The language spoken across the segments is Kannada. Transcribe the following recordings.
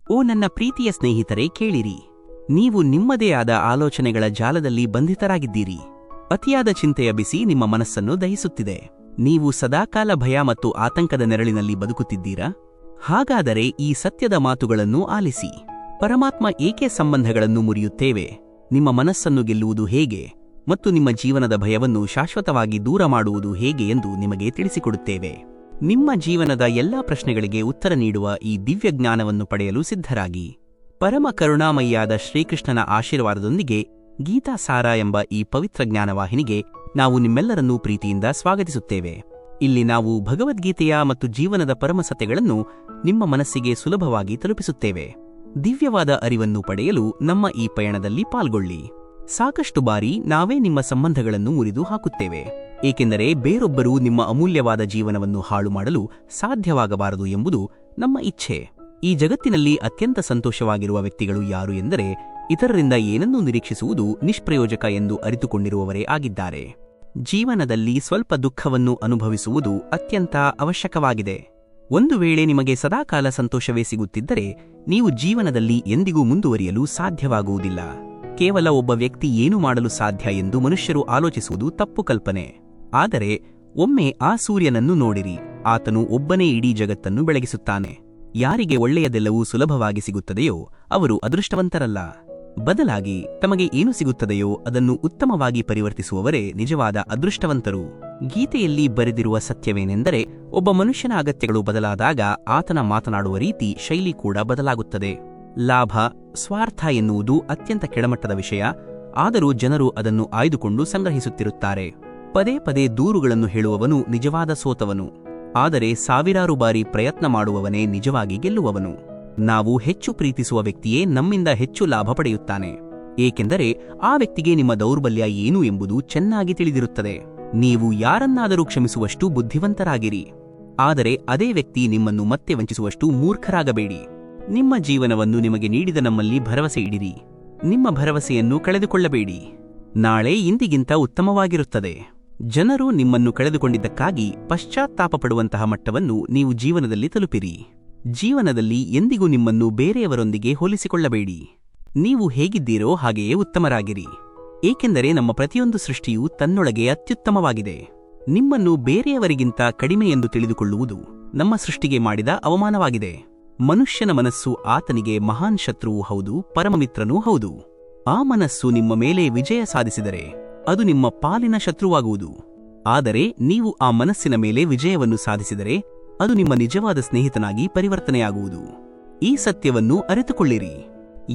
ಓ ನನ್ನ ಪ್ರೀತಿಯ ಸ್ನೇಹಿತರೇ, ಕೇಳಿರಿ. ನೀವು ನಿಮ್ಮದೇ ಆದ ಆಲೋಚನೆಗಳ ಜಾಲದಲ್ಲಿ ಬಂಧಿತರಾಗಿದ್ದೀರಿ. ಅತಿಯಾದ ಚಿಂತೆಯ ಬಿಸಿ ನಿಮ್ಮ ಮನಸ್ಸನ್ನು ದಹಿಸುತ್ತಿದೆ. ನೀವು ಸದಾಕಾಲ ಭಯ ಮತ್ತು ಆತಂಕದ ನೆರಳಿನಲ್ಲಿ ಬದುಕುತ್ತಿದ್ದೀರಾ? ಹಾಗಾದರೆ ಈ ಸತ್ಯದ ಮಾತುಗಳನ್ನು ಆಲಿಸಿ. ಪರಮಾತ್ಮ ಏಕೆ ಸಂಬಂಧಗಳನ್ನು ಮುರಿಯುತ್ತೇವೆ, ನಿಮ್ಮ ಮನಸ್ಸನ್ನು ಗೆಲ್ಲುವುದು ಹೇಗೆ ಮತ್ತು ನಿಮ್ಮ ಜೀವನದ ಭಯವನ್ನು ಶಾಶ್ವತವಾಗಿ ದೂರ ಮಾಡುವುದು ಹೇಗೆ ಎಂದು ನಿಮಗೆ ತಿಳಿಸಿಕೊಡುತ್ತೇವೆ. ನಿಮ್ಮ ಜೀವನದ ಎಲ್ಲಾ ಪ್ರಶ್ನೆಗಳಿಗೆ ಉತ್ತರ ನೀಡುವ ಈ ದಿವ್ಯ ಜ್ಞಾನವನ್ನು ಪಡೆಯಲು ಸಿದ್ಧರಾಗಿ. ಪರಮ ಕರುಣಾಮಯಿಯಾದ ಶ್ರೀಕೃಷ್ಣನ ಆಶೀರ್ವಾದದೊಂದಿಗೆ ಗೀತಾಸಾರ ಎಂಬ ಈ ಪವಿತ್ರ ಜ್ಞಾನವಾಹಿನಿಗೆ ನಾವು ನಿಮ್ಮೆಲ್ಲರನ್ನೂ ಪ್ರೀತಿಯಿಂದ ಸ್ವಾಗತಿಸುತ್ತೇವೆ. ಇಲ್ಲಿ ನಾವು ಭಗವದ್ಗೀತೆಯ ಮತ್ತು ಜೀವನದ ಪರಮ ಸತ್ಯಗಳನ್ನು ನಿಮ್ಮ ಮನಸ್ಸಿಗೆ ಸುಲಭವಾಗಿ ತಲುಪಿಸುತ್ತೇವೆ. ದಿವ್ಯವಾದ ಅರಿವನ್ನು ಪಡೆಯಲು ನಮ್ಮ ಈ ಪಯಣದಲ್ಲಿ ಪಾಲ್ಗೊಳ್ಳಿ. ಸಾಕಷ್ಟು ಬಾರಿ ನಾವೇ ನಿಮ್ಮ ಸಂಬಂಧಗಳನ್ನು ಮುರಿದು ಹಾಕುತ್ತೇವೆ, ಏಕೆಂದರೆ ಬೇರೊಬ್ಬರು ನಿಮ್ಮ ಅಮೂಲ್ಯವಾದ ಜೀವನವನ್ನು ಹಾಳು ಮಾಡಲು ಸಾಧ್ಯವಾಗಬಾರದು ಎಂಬುದು ನಮ್ಮ ಇಚ್ಛೆ. ಈ ಜಗತ್ತಿನಲ್ಲಿ ಅತ್ಯಂತ ಸಂತೋಷವಾಗಿರುವ ವ್ಯಕ್ತಿಗಳು ಯಾರು ಎಂದರೆ ಇತರರಿಂದ ಏನನ್ನೂ ನಿರೀಕ್ಷಿಸುವುದು ನಿಷ್ಪ್ರಯೋಜಕ ಎಂದು ಅರಿತುಕೊಂಡಿರುವವರೇ ಆಗಿದ್ದಾರೆ. ಜೀವನದಲ್ಲಿ ಸ್ವಲ್ಪ ದುಃಖವನ್ನು ಅನುಭವಿಸುವುದು ಅತ್ಯಂತ ಅವಶ್ಯಕವಾಗಿದೆ. ಒಂದು ವೇಳೆ ನಿಮಗೆ ಸದಾಕಾಲ ಸಂತೋಷವೇ ಸಿಗುತ್ತಿದ್ದರೆ ನೀವು ಜೀವನದಲ್ಲಿ ಎಂದಿಗೂ ಮುಂದುವರಿಯಲು ಸಾಧ್ಯವಾಗುವುದಿಲ್ಲ. ಕೇವಲ ಒಬ್ಬ ವ್ಯಕ್ತಿ ಏನು ಮಾಡಲು ಸಾಧ್ಯ ಎಂದು ಮನುಷ್ಯರು ಆಲೋಚಿಸುವುದು ತಪ್ಪು ಕಲ್ಪನೆ. ಆದರೆ ಒಮ್ಮೆ ಆ ಸೂರ್ಯನನ್ನು ನೋಡಿರಿ, ಆತನು ಒಬ್ಬನೇ ಇಡೀ ಜಗತ್ತನ್ನು ಬೆಳಗಿಸುತ್ತಾನೆ. ಯಾರಿಗೆ ಒಳ್ಳೆಯದೆಲ್ಲವೂ ಸುಲಭವಾಗಿ ಸಿಗುತ್ತದೆಯೋ ಅವರು ಅದೃಷ್ಟವಂತರಲ್ಲ. ಬದಲಾಗಿ ತಮಗೆ ಏನು ಸಿಗುತ್ತದೆಯೋ ಅದನ್ನು ಉತ್ತಮವಾಗಿ ಪರಿವರ್ತಿಸುವವರೇ ನಿಜವಾದ ಅದೃಷ್ಟವಂತರು. ಗೀತೆಯಲ್ಲಿ ಬರೆದಿರುವ ಸತ್ಯವೇನೆಂದರೆ, ಒಬ್ಬ ಮನುಷ್ಯನ ಅಗತ್ಯಗಳು ಬದಲಾದಾಗ ಆತನ ಮಾತನಾಡುವ ರೀತಿ, ಶೈಲಿ ಕೂಡ ಬದಲಾಗುತ್ತದೆ. ಲಾಭ, ಸ್ವಾರ್ಥ ಎನ್ನುವುದು ಅತ್ಯಂತ ಕೆಳಮಟ್ಟದ ವಿಷಯ, ಆದರೂ ಜನರು ಅದನ್ನು ಆಯ್ದುಕೊಂಡು ಸಂಗ್ರಹಿಸುತ್ತಿರುತ್ತಾರೆ. ಪದೇ ಪದೇ ದೂರುಗಳನ್ನು ಹೇಳುವವನು ನಿಜವಾದ ಸೋತವನು, ಆದರೆ ಸಾವಿರಾರು ಬಾರಿ ಪ್ರಯತ್ನ ಮಾಡುವವನೇ ನಿಜವಾಗಿ ಗೆಲ್ಲುವವನು. ನಾವು ಹೆಚ್ಚು ಪ್ರೀತಿಸುವ ವ್ಯಕ್ತಿಯೇ ನಮ್ಮಿಂದ ಹೆಚ್ಚು ಲಾಭ ಪಡೆಯುತ್ತಾನೆ, ಏಕೆಂದರೆ ಆ ವ್ಯಕ್ತಿಗೆ ನಿಮ್ಮ ದೌರ್ಬಲ್ಯ ಏನು ಎಂಬುದು ಚೆನ್ನಾಗಿ ತಿಳಿದಿರುತ್ತದೆ. ನೀವು ಯಾರನ್ನಾದರೂ ಕ್ಷಮಿಸುವಷ್ಟು ಬುದ್ಧಿವಂತರಾಗಿರಿ, ಆದರೆ ಅದೇ ವ್ಯಕ್ತಿ ನಿಮ್ಮನ್ನು ಮತ್ತೆ ವಂಚಿಸುವಷ್ಟು ಮೂರ್ಖರಾಗಬೇಡಿ. ನಿಮ್ಮ ಜೀವನವನ್ನು ನಿಮಗೆ ನೀಡಿದ ನಮ್ಮಲ್ಲಿ ಭರವಸೆ ಇಡಿರಿ. ನಿಮ್ಮ ಭರವಸೆಯನ್ನು ಕಳೆದುಕೊಳ್ಳಬೇಡಿ. ನಾಳೆ ಇಂದಿಗಿಂತ ಉತ್ತಮವಾಗಿರುತ್ತದೆ. ಜನರು ನಿಮ್ಮನ್ನು ಕಳೆದುಕೊಂಡಿದ್ದಕ್ಕಾಗಿ ಪಶ್ಚಾತ್ತಾಪ ಪಡುವಂತಹ ಮಟ್ಟವನ್ನು ನೀವು ಜೀವನದಲ್ಲಿ ತಲುಪಿರಿ. ಜೀವನದಲ್ಲಿ ಎಂದಿಗೂ ನಿಮ್ಮನ್ನು ಬೇರೆಯವರೊಂದಿಗೆ ಹೋಲಿಸಿಕೊಳ್ಳಬೇಡಿ. ನೀವು ಹೇಗಿದ್ದೀರೋ ಹಾಗೆಯೇ ಉತ್ತಮರಾಗಿರಿ, ಏಕೆಂದರೆ ನಮ್ಮ ಪ್ರತಿಯೊಂದು ಸೃಷ್ಟಿಯೂ ತನ್ನೊಳಗೆ ಅತ್ಯುತ್ತಮವಾಗಿದೆ. ನಿಮ್ಮನ್ನು ಬೇರೆಯವರಿಗಿಂತ ಕಡಿಮೆ ಎಂದು ತಿಳಿದುಕೊಳ್ಳುವುದು ನಮ್ಮ ಸೃಷ್ಟಿಗೆ ಮಾಡಿದ ಅವಮಾನವಾಗಿದೆ. ಮನುಷ್ಯನ ಮನಸ್ಸು ಆತನಿಗೆ ಮಹಾನ್ ಶತ್ರುವೂ ಹೌದು, ಪರಮಮಿತ್ರನೂ ಹೌದು. ಆ ಮನಸ್ಸು ನಿಮ್ಮ ಮೇಲೆ ವಿಜಯ ಸಾಧಿಸಿದರೆ ಅದು ನಿಮ್ಮ ಪಾಲಿನ ಶತ್ರುವಾಗುವುದು. ಆದರೆ ನೀವು ಆ ಮನಸ್ಸಿನ ಮೇಲೆ ವಿಜಯವನ್ನು ಸಾಧಿಸಿದರೆ ಅದು ನಿಮ್ಮ ನಿಜವಾದ ಸ್ನೇಹಿತನಾಗಿ ಪರಿವರ್ತನೆಯಾಗುವುದು. ಈ ಸತ್ಯವನ್ನು ಅರಿತುಕೊಳ್ಳಿರಿ.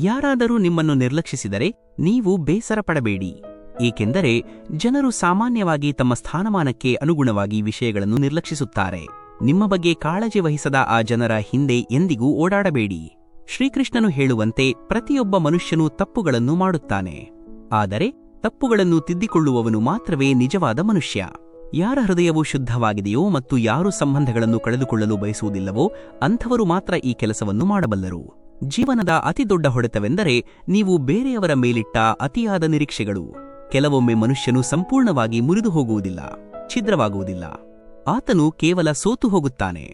ಯಾರಾದರೂ ನಿಮ್ಮನ್ನು ನಿರ್ಲಕ್ಷಿಸಿದರೆ ನೀವು ಬೇಸರ ಪಡಬೇಡಿ, ಏಕೆಂದರೆ ಜನರು ಸಾಮಾನ್ಯವಾಗಿ ತಮ್ಮ ಸ್ಥಾನಮಾನಕ್ಕೆ ಅನುಗುಣವಾಗಿ ವಿಷಯಗಳನ್ನು ನಿರ್ಲಕ್ಷಿಸುತ್ತಾರೆ. ನಿಮ್ಮ ಬಗ್ಗೆ ಕಾಳಜಿ ವಹಿಸದ ಆ ಜನರ ಹಿಂದೆ ಎಂದಿಗೂ ಓಡಾಡಬೇಡಿ. ಶ್ರೀಕೃಷ್ಣನು ಹೇಳುವಂತೆ ಪ್ರತಿಯೊಬ್ಬ ಮನುಷ್ಯನೂ ತಪ್ಪುಗಳನ್ನು ಮಾಡುತ್ತಾನೆ, ಆದರೆ ತಪ್ಪುಗಳನ್ನು ತಿದ್ದಿಕೊಳ್ಳುವವನು ಮಾತ್ರವೇ ನಿಜವಾದ ಮನುಷ್ಯ. ಯಾರ ಹೃದಯವು ಶುದ್ಧವಾಗಿದೆಯೋ ಮತ್ತು ಯಾರು ಸಂಬಂಧಗಳನ್ನು ಕಳೆದುಕೊಳ್ಳಲು ಬಯಸುವುದಿಲ್ಲವೋ ಅಂಥವರು ಮಾತ್ರ ಈ ಕೆಲಸವನ್ನು ಮಾಡಬಲ್ಲರು. ಜೀವನದ ಅತಿದೊಡ್ಡ ಹೊಡೆತವೆಂದರೆ ನೀವು ಬೇರೆಯವರ ಮೇಲಿಟ್ಟ ಅತಿಯಾದ ನಿರೀಕ್ಷೆಗಳು. ಕೆಲವೊಮ್ಮೆ ಮನುಷ್ಯನು ಸಂಪೂರ್ಣವಾಗಿ ಮುರಿದು ಹೋಗುವುದಿಲ್ಲ, ಛಿದ್ರವಾಗುವುದಿಲ್ಲ. ಆತನು ಕೇವಲ ಸೋತು ಹೋಗುತ್ತಾನೆ.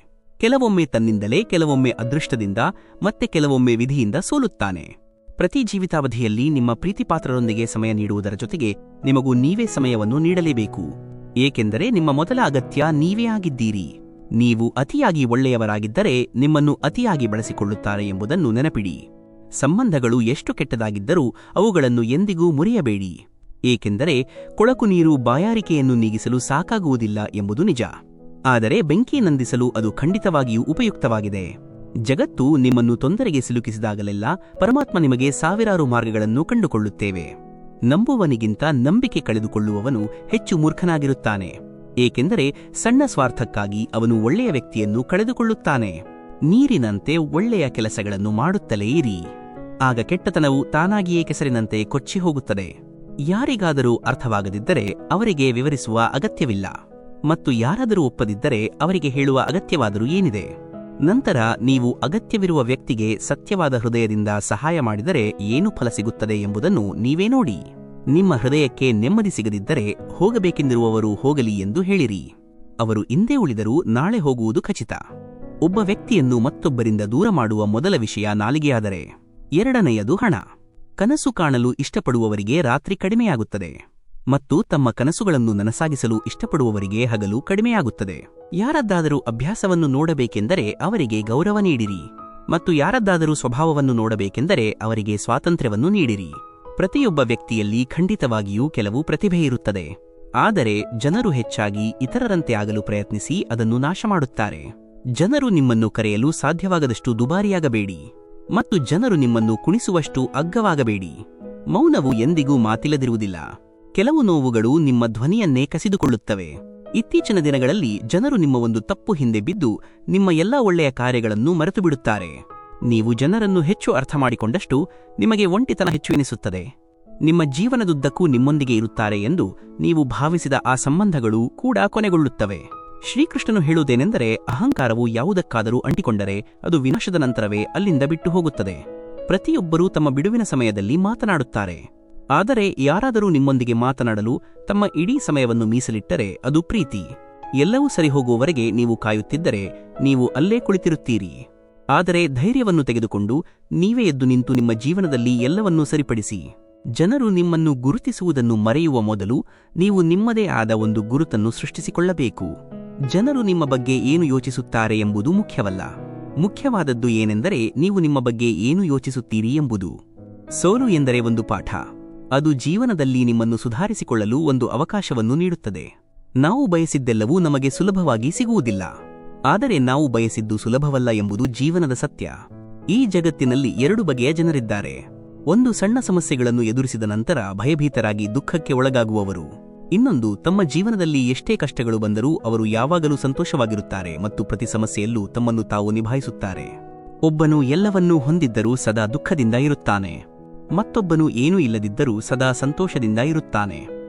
ಕೆಲವೊಮ್ಮೆ ತನ್ನಿಂದಲೇ, ಕೆಲವೊಮ್ಮೆ ಅದೃಷ್ಟದಿಂದ, ಮತ್ತೆ ಕೆಲವೊಮ್ಮೆ ವಿಧಿಯಿಂದ ಸೋಲುತ್ತಾನೆ. ಪ್ರತಿ ಜೀವಿತಾವಧಿಯಲ್ಲಿ ನಿಮ್ಮ ಪ್ರೀತಿಪಾತ್ರರೊಂದಿಗೆ ಸಮಯ ನೀಡುವುದರ ಜೊತೆಗೆ ನಿಮಗೂ ನೀವೇ ಸಮಯವನ್ನು ನೀಡಲೇಬೇಕು, ಏಕೆಂದರೆ ನಿಮ್ಮ ಮೊದಲ ಅಗತ್ಯ ನೀವೇ ಆಗಿದ್ದೀರಿ. ನೀವು ಅತಿಯಾಗಿ ಒಳ್ಳೆಯವರಾಗಿದ್ದರೆ ನಿಮ್ಮನ್ನು ಅತಿಯಾಗಿ ಬಳಸಿಕೊಳ್ಳುತ್ತಾರೆ ಎಂಬುದನ್ನು ನೆನಪಿಡಿ. ಸಂಬಂಧಗಳು ಎಷ್ಟು ಕೆಟ್ಟದಾಗಿದ್ದರೂ ಅವುಗಳನ್ನು ಎಂದಿಗೂ ಮುರಿಯಬೇಡಿ, ಏಕೆಂದರೆ ಕೊಳಕು ನೀರು ಬಾಯಾರಿಕೆಯನ್ನು ನೀಗಿಸಲು ಸಾಕಾಗುವುದಿಲ್ಲ ಎಂಬುದು ನಿಜ, ಆದರೆ ಬೆಂಕಿ ನಂದಿಸಲು ಅದು ಖಂಡಿತವಾಗಿಯೂ ಉಪಯುಕ್ತವಾಗಿದೆ. ಜಗತ್ತು ನಿಮ್ಮನ್ನು ತೊಂದರೆಗೆ ಸಿಲುಕಿಸಿದಾಗಲೆಲ್ಲ ಪರಮಾತ್ಮ ನಿಮಗೆ ಸಾವಿರಾರು ಮಾರ್ಗಗಳನ್ನು ಕಂಡುಕೊಳ್ಳುತ್ತೇವೆ. ನಂಬುವನಿಗಿಂತ ನಂಬಿಕೆ ಕಳೆದುಕೊಳ್ಳುವವನು ಹೆಚ್ಚು ಮೂರ್ಖನಾಗಿರುತ್ತಾನೆ, ಏಕೆಂದರೆ ಸಣ್ಣ ಸ್ವಾರ್ಥಕ್ಕಾಗಿ ಅವನು ಒಳ್ಳೆಯ ವ್ಯಕ್ತಿಯನ್ನು ಕಳೆದುಕೊಳ್ಳುತ್ತಾನೆ. ನೀರಿನಂತೆ ಒಳ್ಳೆಯ ಕೆಲಸಗಳನ್ನು ಮಾಡುತ್ತಲೇ ಇರಿ, ಆಗ ಕೆಟ್ಟತನವು ತಾನಾಗಿಯೇ ಕೆಸರಿನಂತೆ ಕೊಚ್ಚಿ ಹೋಗುತ್ತದೆ. ಯಾರಿಗಾದರೂ ಅರ್ಥವಾಗದಿದ್ದರೆ ಅವರಿಗೆ ವಿವರಿಸುವ ಅಗತ್ಯವಿಲ್ಲ, ಮತ್ತು ಯಾರಾದರೂ ಒಪ್ಪದಿದ್ದರೆ ಅವರಿಗೆ ಹೇಳುವ ಅಗತ್ಯವಾದರೂ ಏನಿದೆ? ನಂತರ ನೀವು ಅಗತ್ಯವಿರುವ ವ್ಯಕ್ತಿಗೆ ಸತ್ಯವಾದ ಹೃದಯದಿಂದ ಸಹಾಯ ಮಾಡಿದರೆ ಏನು ಫಲ ಸಿಗುತ್ತದೆ ಎಂಬುದನ್ನು ನೀವೇ ನೋಡಿ. ನಿಮ್ಮ ಹೃದಯಕ್ಕೆ ನೆಮ್ಮದಿ ಸಿಗದಿದ್ದರೆ ಹೋಗಬೇಕೆಂದಿರುವವರು ಹೋಗಲಿ ಎಂದು ಹೇಳಿರಿ. ಅವರು ಇಂದೇ ಉಳಿದರೂ ನಾಳೆ ಹೋಗುವುದು ಖಚಿತ. ಒಬ್ಬ ವ್ಯಕ್ತಿಯನ್ನು ಮತ್ತೊಬ್ಬರಿಂದ ದೂರ ಮಾಡುವ ಮೊದಲ ವಿಷಯ ನಾಲಿಗೆಯಾದರೆ ಎರಡನೆಯದು ಹಣ. ಕನಸು ಕಾಣಲು ಇಷ್ಟಪಡುವವರಿಗೆ ರಾತ್ರಿ ಕಡಿಮೆಯಾಗುತ್ತದೆ ಮತ್ತು ತಮ್ಮ ಕನಸುಗಳನ್ನು ನನಸಾಗಿಸಲು ಇಷ್ಟಪಡುವವರಿಗೆ ಹಗಲು ಕಡಿಮೆಯಾಗುತ್ತದೆ. ಯಾರದ್ದಾದರೂ ಅಭ್ಯಾಸವನ್ನು ನೋಡಬೇಕೆಂದರೆ ಅವರಿಗೆ ಗೌರವ ನೀಡಿರಿ ಮತ್ತು ಯಾರದ್ದಾದರೂ ಸ್ವಭಾವವನ್ನು ನೋಡಬೇಕೆಂದರೆ ಅವರಿಗೆ ಸ್ವಾತಂತ್ರ್ಯವನ್ನು ನೀಡಿರಿ. ಪ್ರತಿಯೊಬ್ಬ ವ್ಯಕ್ತಿಯಲ್ಲಿ ಖಂಡಿತವಾಗಿಯೂ ಕೆಲವು ಪ್ರತಿಭೆ ಇರುತ್ತದೆ, ಆದರೆ ಜನರು ಹೆಚ್ಚಾಗಿ ಇತರರಂತೆ ಆಗಲು ಪ್ರಯತ್ನಿಸಿ ಅದನ್ನು ನಾಶ ಮಾಡುತ್ತಾರೆ. ಜನರು ನಿಮ್ಮನ್ನು ಕರೆಯಲು ಸಾಧ್ಯವಾಗದಷ್ಟು ದುಬಾರಿಯಾಗಬೇಡಿ ಮತ್ತು ಜನರು ನಿಮ್ಮನ್ನು ಕುಣಿಸುವಷ್ಟು ಅಗ್ಗವಾಗಬೇಡಿ. ಮೌನವು ಎಂದಿಗೂ ಮಾತಿಲ್ಲದಿರುವುದಿಲ್ಲ. ಕೆಲವು ನೋವುಗಳು ನಿಮ್ಮ ಧ್ವನಿಯನ್ನೇ ಕಸಿದುಕೊಳ್ಳುತ್ತವೆ. ಇತ್ತೀಚಿನ ದಿನಗಳಲ್ಲಿ ಜನರು ನಿಮ್ಮ ಒಂದು ತಪ್ಪು ಹಿಂದೆ ಬಿದ್ದು ನಿಮ್ಮ ಎಲ್ಲಾ ಒಳ್ಳೆಯ ಕಾರ್ಯಗಳನ್ನು ಮರೆತುಬಿಡುತ್ತಾರೆ. ನೀವು ಜನರನ್ನು ಹೆಚ್ಚು ಅರ್ಥಮಾಡಿಕೊಂಡಷ್ಟು ನಿಮಗೆ ಒಂಟಿತನ ಹೆಚ್ಚು ಎನಿಸುತ್ತದೆ. ನಿಮ್ಮ ಜೀವನದುದ್ದಕ್ಕೂ ನಿಮ್ಮೊಂದಿಗೆ ಇರುತ್ತಾರೆ ಎಂದು ನೀವು ಭಾವಿಸಿದ ಆ ಸಂಬಂಧಗಳು ಕೂಡ ಕೊನೆಗೊಳ್ಳುತ್ತವೆ. ಶ್ರೀಕೃಷ್ಣನು ಹೇಳುವುದೇನೆಂದರೆ, ಅಹಂಕಾರವು ಯಾವುದಕ್ಕಾದರೂ ಅಂಟಿಕೊಂಡರೆ ಅದು ವಿನಾಶದ ನಂತರವೇ ಅಲ್ಲಿಂದ ಬಿಟ್ಟು ಹೋಗುತ್ತದೆ. ಪ್ರತಿಯೊಬ್ಬರೂ ತಮ್ಮ ಬಿಡುವಿನ ಸಮಯದಲ್ಲಿ ಮಾತನಾಡುತ್ತಾರೆ, ಆದರೆ ಯಾರಾದರೂ ನಿಮ್ಮೊಂದಿಗೆ ಮಾತನಾಡಲು ತಮ್ಮ ಇಡೀ ಸಮಯವನ್ನು ಮೀಸಲಿಟ್ಟರೆ ಅದು ಪ್ರೀತಿ. ಎಲ್ಲವೂ ಸರಿಹೋಗುವವರೆಗೆ ನೀವು ಕಾಯುತ್ತಿದ್ದರೆ ನೀವು ಅಲ್ಲೇ ಕುಳಿತಿರುತ್ತೀರಿ. ಆದರೆ ಧೈರ್ಯವನ್ನು ತೆಗೆದುಕೊಂಡು ನೀವೇ ಎದ್ದು ನಿಂತು ನಿಮ್ಮ ಜೀವನದಲ್ಲಿ ಎಲ್ಲವನ್ನೂ ಸರಿಪಡಿಸಿ. ಜನರು ನಿಮ್ಮನ್ನು ಗುರುತಿಸುವುದನ್ನು ಮರೆಯುವ ಮೊದಲು ನೀವು ನಿಮ್ಮದೇ ಆದ ಒಂದು ಗುರುತನ್ನು ಸೃಷ್ಟಿಸಿಕೊಳ್ಳಬೇಕು. ಜನರು ನಿಮ್ಮ ಬಗ್ಗೆ ಏನು ಯೋಚಿಸುತ್ತಾರೆ ಎಂಬುದು ಮುಖ್ಯವಲ್ಲ. ಮುಖ್ಯವಾದದ್ದು ಏನೆಂದರೆ ನೀವು ನಿಮ್ಮ ಬಗ್ಗೆ ಏನು ಯೋಚಿಸುತ್ತೀರಿ ಎಂಬುದು. ಸೋಲು ಎಂದರೆ ಒಂದು ಪಾಠ. ಅದು ಜೀವನದಲ್ಲಿ ನಿಮ್ಮನ್ನು ಸುಧಾರಿಸಿಕೊಳ್ಳಲು ಒಂದು ಅವಕಾಶವನ್ನು ನೀಡುತ್ತದೆ. ನಾವು ಬಯಸಿದ್ದೆಲ್ಲವೂ ನಮಗೆ ಸುಲಭವಾಗಿ ಸಿಗುವುದಿಲ್ಲ, ಆದರೆ ನಾವು ಬಯಸಿದ್ದು ಸುಲಭವಲ್ಲ ಎಂಬುದು ಜೀವನದ ಸತ್ಯ. ಈ ಜಗತ್ತಿನಲ್ಲಿ ಎರಡು ಬಗೆಯ ಜನರಿದ್ದಾರೆ. ಒಂದು ಸಣ್ಣ ಸಮಸ್ಯೆಗಳನ್ನು ಎದುರಿಸಿದ ನಂತರ ಭಯಭೀತರಾಗಿ ದುಃಖಕ್ಕೆ ಒಳಗಾಗುವವರು. ಇನ್ನೊಂದು ತಮ್ಮ ಜೀವನದಲ್ಲಿ ಎಷ್ಟೇ ಕಷ್ಟಗಳು ಬಂದರೂ ಅವರು ಯಾವಾಗಲೂ ಸಂತೋಷವಾಗಿರುತ್ತಾರೆ ಮತ್ತು ಪ್ರತಿ ಸಮಸ್ಯೆಯಲ್ಲೂ ತಮ್ಮನ್ನು ತಾವು ನಿಭಾಯಿಸುತ್ತಾರೆ. ಒಬ್ಬನು ಎಲ್ಲವನ್ನೂ ಹೊಂದಿದ್ದರೂ ಸದಾ ದುಃಖದಿಂದ ಇರುತ್ತಾನೆ, ಮತ್ತೊಬ್ಬನು ಏನೂ ಇಲ್ಲದಿದ್ದರೂ ಸದಾ ಸಂತೋಷದಿಂದ ಇರುತ್ತಾನೆ.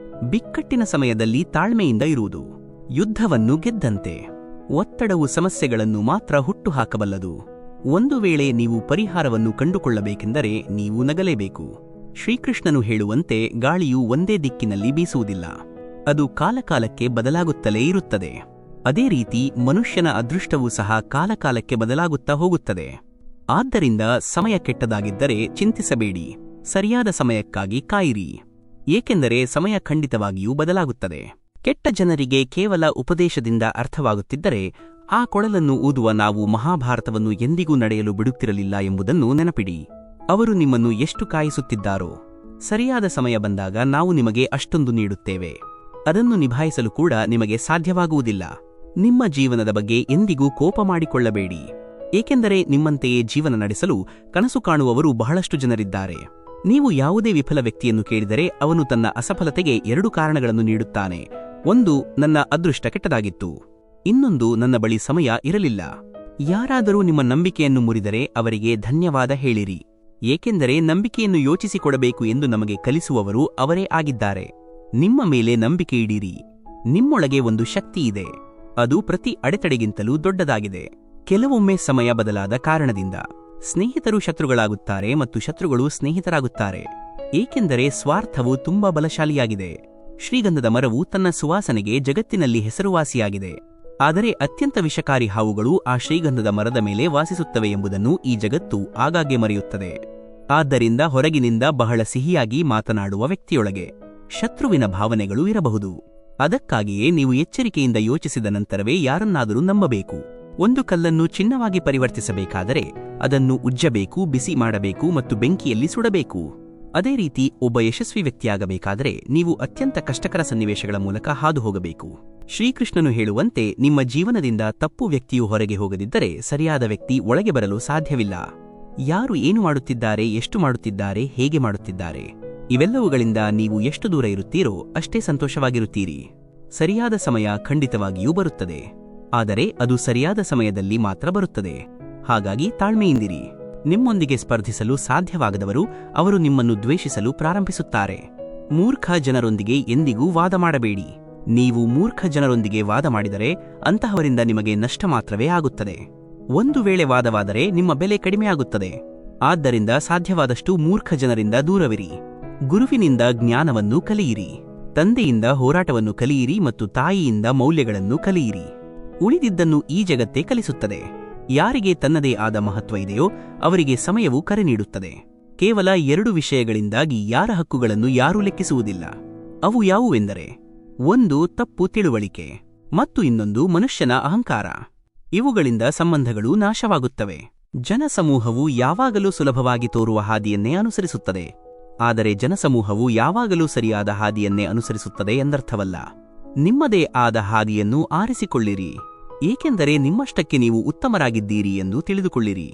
ಬಿಕ್ಕಟ್ಟಿನ ಸಮಯದಲ್ಲಿ ತಾಳ್ಮೆಯಿಂದ ಇರುವುದು ಯುದ್ಧವನ್ನು ಗೆದ್ದಂತೆ. ಒತ್ತಡವು ಸಮಸ್ಯೆಗಳನ್ನು ಮಾತ್ರ ಹುಟ್ಟುಹಾಕಬಲ್ಲದು. ಒಂದು ವೇಳೆ ನೀವು ಪರಿಹಾರವನ್ನು ಕಂಡುಕೊಳ್ಳಬೇಕೆಂದರೆ ನೀವು ನಗಲೇಬೇಕು. ಶ್ರೀಕೃಷ್ಣನು ಹೇಳುವಂತೆ ಗಾಳಿಯು ಒಂದೇ ದಿಕ್ಕಿನಲ್ಲಿ ಬೀಸುವುದಿಲ್ಲ, ಅದು ಕಾಲಕಾಲಕ್ಕೆ ಬದಲಾಗುತ್ತಲೇ ಇರುತ್ತದೆ. ಅದೇ ರೀತಿ ಮನುಷ್ಯನ ಅದೃಷ್ಟವೂ ಸಹ ಕಾಲಕಾಲಕ್ಕೆ ಬದಲಾಗುತ್ತಾ ಹೋಗುತ್ತದೆ. ಆದ್ದರಿಂದ ಸಮಯ ಕೆಟ್ಟದಾಗಿದ್ದರೆ ಚಿಂತಿಸಬೇಡಿ, ಸರಿಯಾದ ಸಮಯಕ್ಕಾಗಿ ಕಾಯಿರಿ, ಏಕೆಂದರೆ ಸಮಯ ಖಂಡಿತವಾಗಿಯೂ ಬದಲಾಗುತ್ತದೆ. ಕೆಟ್ಟ ಜನರಿಗೆ ಕೇವಲ ಉಪದೇಶದಿಂದ ಅರ್ಥವಾಗುತ್ತಿದ್ದರೆ ಆ ಕೊಳಲನ್ನು ಊದುವ ನಾವು ಮಹಾಭಾರತವನ್ನು ಎಂದಿಗೂ ನಡೆಯಲು ಬಿಡುತ್ತಿರಲಿಲ್ಲ ಎಂಬುದನ್ನು ನೆನಪಿಡಿ. ಅವರು ನಿಮ್ಮನ್ನು ಎಷ್ಟು ಕಾಯಿಸುತ್ತಿದ್ದಾರೋ, ಸರಿಯಾದ ಸಮಯ ಬಂದಾಗ ನಾವು ನಿಮಗೆ ಅಷ್ಟೊಂದು ನೀಡುತ್ತೇವೆ. ಅದನ್ನು ನಿಭಾಯಿಸಲು ಕೂಡ ನಿಮಗೆ ಸಾಧ್ಯವಾಗುವುದಿಲ್ಲ. ನಿಮ್ಮ ಜೀವನದ ಬಗ್ಗೆ ಎಂದಿಗೂ ಕೋಪ ಮಾಡಿಕೊಳ್ಳಬೇಡಿ, ಏಕೆಂದರೆ ನಿಮ್ಮಂತೆಯೇ ಜೀವನ ನಡೆಸಲು ಕನಸು ಕಾಣುವವರು ಬಹಳಷ್ಟು ಜನರಿದ್ದಾರೆ. ನೀವು ಯಾವುದೇ ವಿಫಲ ವ್ಯಕ್ತಿಯನ್ನು ಕೇಳಿದರೆ ಅವನು ತನ್ನ ಅಸಫಲತೆಗೆ ಎರಡು ಕಾರಣಗಳನ್ನು ನೀಡುತ್ತಾನೆ. ಒಂದು, ನನ್ನ ಅದೃಷ್ಟ ಕೆಟ್ಟದಾಗಿತ್ತು. ಇನ್ನೊಂದು, ನನ್ನ ಬಳಿ ಸಮಯ ಇರಲಿಲ್ಲ. ಯಾರಾದರೂ ನಿಮ್ಮ ನಂಬಿಕೆಯನ್ನು ಮುರಿದರೆ ಅವರಿಗೆ ಧನ್ಯವಾದ ಹೇಳಿರಿ, ಏಕೆಂದರೆ ನಂಬಿಕೆಯನ್ನು ಯೋಚಿಸಿಕೊಡಬೇಕು ಎಂದು ನಮಗೆ ಕಲಿಸುವವರು ಅವರೇ ಆಗಿದ್ದಾರೆ. ನಿಮ್ಮ ಮೇಲೆ ನಂಬಿಕೆ ಇಡೀರಿ. ನಿಮ್ಮೊಳಗೆ ಒಂದು ಶಕ್ತಿ ಇದೆ, ಅದು ಪ್ರತಿ ಅಡೆತಡೆಗಿಂತಲೂ ದೊಡ್ಡದಾಗಿದೆ. ಕೆಲವೊಮ್ಮೆ ಸಮಯ ಬದಲಾದ ಕಾರಣದಿಂದ ಸ್ನೇಹಿತರು ಶತ್ರುಗಳಾಗುತ್ತಾರೆ ಮತ್ತು ಶತ್ರುಗಳು ಸ್ನೇಹಿತರಾಗುತ್ತಾರೆ, ಏಕೆಂದರೆ ಸ್ವಾರ್ಥವು ತುಂಬಾ ಬಲಶಾಲಿಯಾಗಿದೆ. ಶ್ರೀಗಂಧದ ಮರವು ತನ್ನ ಸುವಾಸನೆಗೆ ಜಗತ್ತಿನಲ್ಲಿ ಹೆಸರುವಾಸಿಯಾಗಿದೆ, ಆದರೆ ಅತ್ಯಂತ ವಿಷಕಾರಿ ಹಾವುಗಳು ಆ ಶ್ರೀಗಂಧದ ಮರದ ಮೇಲೆ ವಾಸಿಸುತ್ತವೆ ಎಂಬುದನ್ನು ಈ ಜಗತ್ತು ಆಗಾಗ್ಗೆ ಮರೆಯುತ್ತದೆ. ಆದ್ದರಿಂದ ಹೊರಗಿನಿಂದ ಬಹಳ ಸಿಹಿಯಾಗಿ ಮಾತನಾಡುವ ವ್ಯಕ್ತಿಯೊಳಗೆ ಶತ್ರುವಿನ ಭಾವನೆಗಳು ಇರಬಹುದು. ಅದಕ್ಕಾಗಿಯೇ ನೀವು ಎಚ್ಚರಿಕೆಯಿಂದ ಯೋಚಿಸಿದ ನಂತರವೇ ಯಾರನ್ನಾದರೂ ನಂಬಬೇಕು. ಒಂದು ಕಲ್ಲನ್ನು ಚಿನ್ನವಾಗಿ ಪರಿವರ್ತಿಸಬೇಕಾದರೆ ಅದನ್ನು ಉಜ್ಜಬೇಕು, ಬಿಸಿ ಮಾಡಬೇಕು ಮತ್ತು ಬೆಂಕಿಯಲ್ಲಿ ಸುಡಬೇಕು. ಅದೇ ರೀತಿ ಒಬ್ಬ ಯಶಸ್ವಿ ವ್ಯಕ್ತಿಯಾಗಬೇಕಾದರೆ ನೀವು ಅತ್ಯಂತ ಕಷ್ಟಕರ ಸನ್ನಿವೇಶಗಳ ಮೂಲಕ ಹಾದು ಹೋಗಬೇಕು. ಶ್ರೀಕೃಷ್ಣನು ಹೇಳುವಂತೆ, ನಿಮ್ಮ ಜೀವನದಿಂದ ತಪ್ಪು ವ್ಯಕ್ತಿಯು ಹೊರಗೆ ಹೋಗದಿದ್ದರೆ ಸರಿಯಾದ ವ್ಯಕ್ತಿ ಒಳಗೆ ಬರಲು ಸಾಧ್ಯವಿಲ್ಲ. ಯಾರು ಏನು ಮಾಡುತ್ತಿದ್ದಾರೆ, ಎಷ್ಟು ಮಾಡುತ್ತಿದ್ದಾರೆ, ಹೇಗೆ ಮಾಡುತ್ತಿದ್ದಾರೆ, ಇವೆಲ್ಲವುಗಳಿಂದ ನೀವು ಎಷ್ಟು ದೂರ ಇರುತ್ತೀರೋ ಅಷ್ಟೇ ಸಂತೋಷವಾಗಿರುತ್ತೀರಿ. ಸರಿಯಾದ ಸಮಯ ಖಂಡಿತವಾಗಿಯೂ ಬರುತ್ತದೆ, ಆದರೆ ಅದು ಸರಿಯಾದ ಸಮಯದಲ್ಲಿ ಮಾತ್ರ ಬರುತ್ತದೆ. ಹಾಗಾಗಿ ತಾಳ್ಮೆಯಿಂದಿರಿ. ನಿಮ್ಮೊಂದಿಗೆ ಸ್ಪರ್ಧಿಸಲು ಸಾಧ್ಯವಾಗದವರು ಅವರು ನಿಮ್ಮನ್ನು ದ್ವೇಷಿಸಲು ಪ್ರಾರಂಭಿಸುತ್ತಾರೆ. ಮೂರ್ಖ ಜನರೊಂದಿಗೆ ಎಂದಿಗೂ ವಾದ ಮಾಡಬೇಡಿ. ನೀವು ಮೂರ್ಖ ಜನರೊಂದಿಗೆ ವಾದ ಮಾಡಿದರೆ ಅಂತಹವರಿಂದ ನಿಮಗೆ ನಷ್ಟ ಮಾತ್ರವೇ ಆಗುತ್ತದೆ. ಒಂದು ವೇಳೆ ವಾದವಾದರೆ ನಿಮ್ಮ ಬೆಲೆ ಕಡಿಮೆಯಾಗುತ್ತದೆ. ಆದ್ದರಿಂದ ಸಾಧ್ಯವಾದಷ್ಟು ಮೂರ್ಖ ಜನರಿಂದ ದೂರವಿರಿ. ಗುರುವಿನಿಂದ ಜ್ಞಾನವನ್ನು ಕಲಿಯಿರಿ, ತಂದೆಯಿಂದ ಹೋರಾಟವನ್ನು ಕಲಿಯಿರಿ ಮತ್ತು ತಾಯಿಯಿಂದ ಮೌಲ್ಯಗಳನ್ನು ಕಲಿಯಿರಿ. ಉಳಿದಿದ್ದನ್ನು ಈ ಜಗತ್ತೇ ಕಲಿಸುತ್ತದೆ. ಯಾರಿಗೆ ತನ್ನದೇ ಆದ ಮಹತ್ವ ಇದೆಯೋ ಅವರಿಗೆ ಸಮಯವು ಕರೆ ನೀಡುತ್ತದೆ. ಕೇವಲ 2 ವಿಷಯಗಳಿಂದಾಗಿ ಯಾರ ಹಕ್ಕುಗಳನ್ನು ಯಾರೂ ಲೆಕ್ಕಿಸುವುದಿಲ್ಲ. ಅವು ಯಾವುವೆಂದರೆ, ಒಂದು ತಪ್ಪು ತಿಳುವಳಿಕೆ ಮತ್ತು ಇನ್ನೊಂದು ಮನುಷ್ಯನ ಅಹಂಕಾರ. ಇವುಗಳಿಂದ ಸಂಬಂಧಗಳು ನಾಶವಾಗುತ್ತವೆ. ಜನಸಮೂಹವು ಯಾವಾಗಲೂ ಸುಲಭವಾಗಿ ತೋರುವ ಹಾದಿಯನ್ನೇ ಅನುಸರಿಸುತ್ತದೆ. ಆದರೆ ಜನಸಮೂಹವು ಯಾವಾಗಲೂ ಸರಿಯಾದ ಹಾದಿಯನ್ನೇ ಅನುಸರಿಸುತ್ತದೆ ಎಂದರ್ಥವಲ್ಲ. ನಿಮ್ಮದೇ ಆದ ಹಾದಿಯನ್ನು ಆರಿಸಿಕೊಳ್ಳಿರಿ, ಏಕೆಂದರೆ ನಿಮ್ಮಷ್ಟಕ್ಕೆ ನೀವು ಉತ್ತಮರಾಗಿದ್ದೀರಿ ಎಂದು ತಿಳಿದುಕೊಳ್ಳಿರಿ.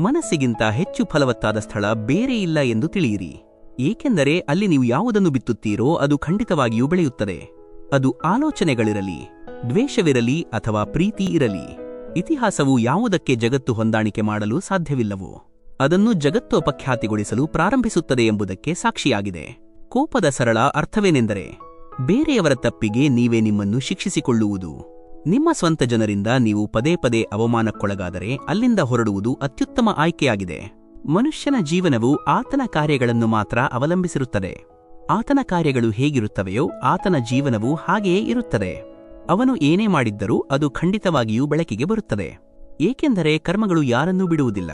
ಮನಸ್ಸಿಗಿಂತ ಹೆಚ್ಚು ಫಲವತ್ತಾದ ಸ್ಥಳ ಬೇರೆ ಇಲ್ಲ ಎಂದು ತಿಳಿಯಿರಿ, ಏಕೆಂದರೆ ಅಲ್ಲಿ ನೀವು ಯಾವುದನ್ನು ಬಿತ್ತುತ್ತೀರೋ ಅದು ಖಂಡಿತವಾಗಿಯೂ ಬೆಳೆಯುತ್ತದೆ. ಅದು ಆಲೋಚನೆಗಳಿರಲಿ, ದ್ವೇಷವಿರಲಿ ಅಥವಾ ಪ್ರೀತಿ ಇರಲಿ. ಇತಿಹಾಸವು ಯಾವುದಕ್ಕೆ ಜಗತ್ತು ಹೊಂದಾಣಿಕೆ ಮಾಡಲು ಸಾಧ್ಯವಿಲ್ಲವೋ ಅದನ್ನು ಜಗತ್ತು ಅಪಖ್ಯಾತಿಗೊಳಿಸಲು ಪ್ರಾರಂಭಿಸುತ್ತದೆ ಎಂಬುದಕ್ಕೆ ಸಾಕ್ಷಿಯಾಗಿದೆ. ಕೋಪದ ಸರಳ ಅರ್ಥವೇನೆಂದರೆ, ಬೇರೆಯವರ ತಪ್ಪಿಗೆ ನೀವೇ ನಿಮ್ಮನ್ನು ಶಿಕ್ಷಿಸಿಕೊಳ್ಳುವುದು. ನಿಮ್ಮ ಸ್ವಂತ ಜನರಿಂದ ನೀವು ಪದೇ ಪದೇ ಅವಮಾನಕ್ಕೊಳಗಾದರೆ ಅಲ್ಲಿಂದ ಹೊರಡುವುದು ಅತ್ಯುತ್ತಮ ಆಯ್ಕೆಯಾಗಿದೆ. ಮನುಷ್ಯನ ಜೀವನವು ಆತನ ಕಾರ್ಯಗಳನ್ನು ಮಾತ್ರ ಅವಲಂಬಿಸಿರುತ್ತದೆ. ಆತನ ಕಾರ್ಯಗಳು ಹೇಗಿರುತ್ತವೆಯೋ ಆತನ ಜೀವನವೂ ಹಾಗೆಯೇ ಇರುತ್ತದೆ. ಅವನು ಏನೇ ಮಾಡಿದ್ದರೂ ಅದು ಖಂಡಿತವಾಗಿಯೂ ಬೆಳಕಿಗೆ ಬರುತ್ತದೆ, ಏಕೆಂದರೆ ಕರ್ಮಗಳು ಯಾರನ್ನೂ ಬಿಡುವುದಿಲ್ಲ.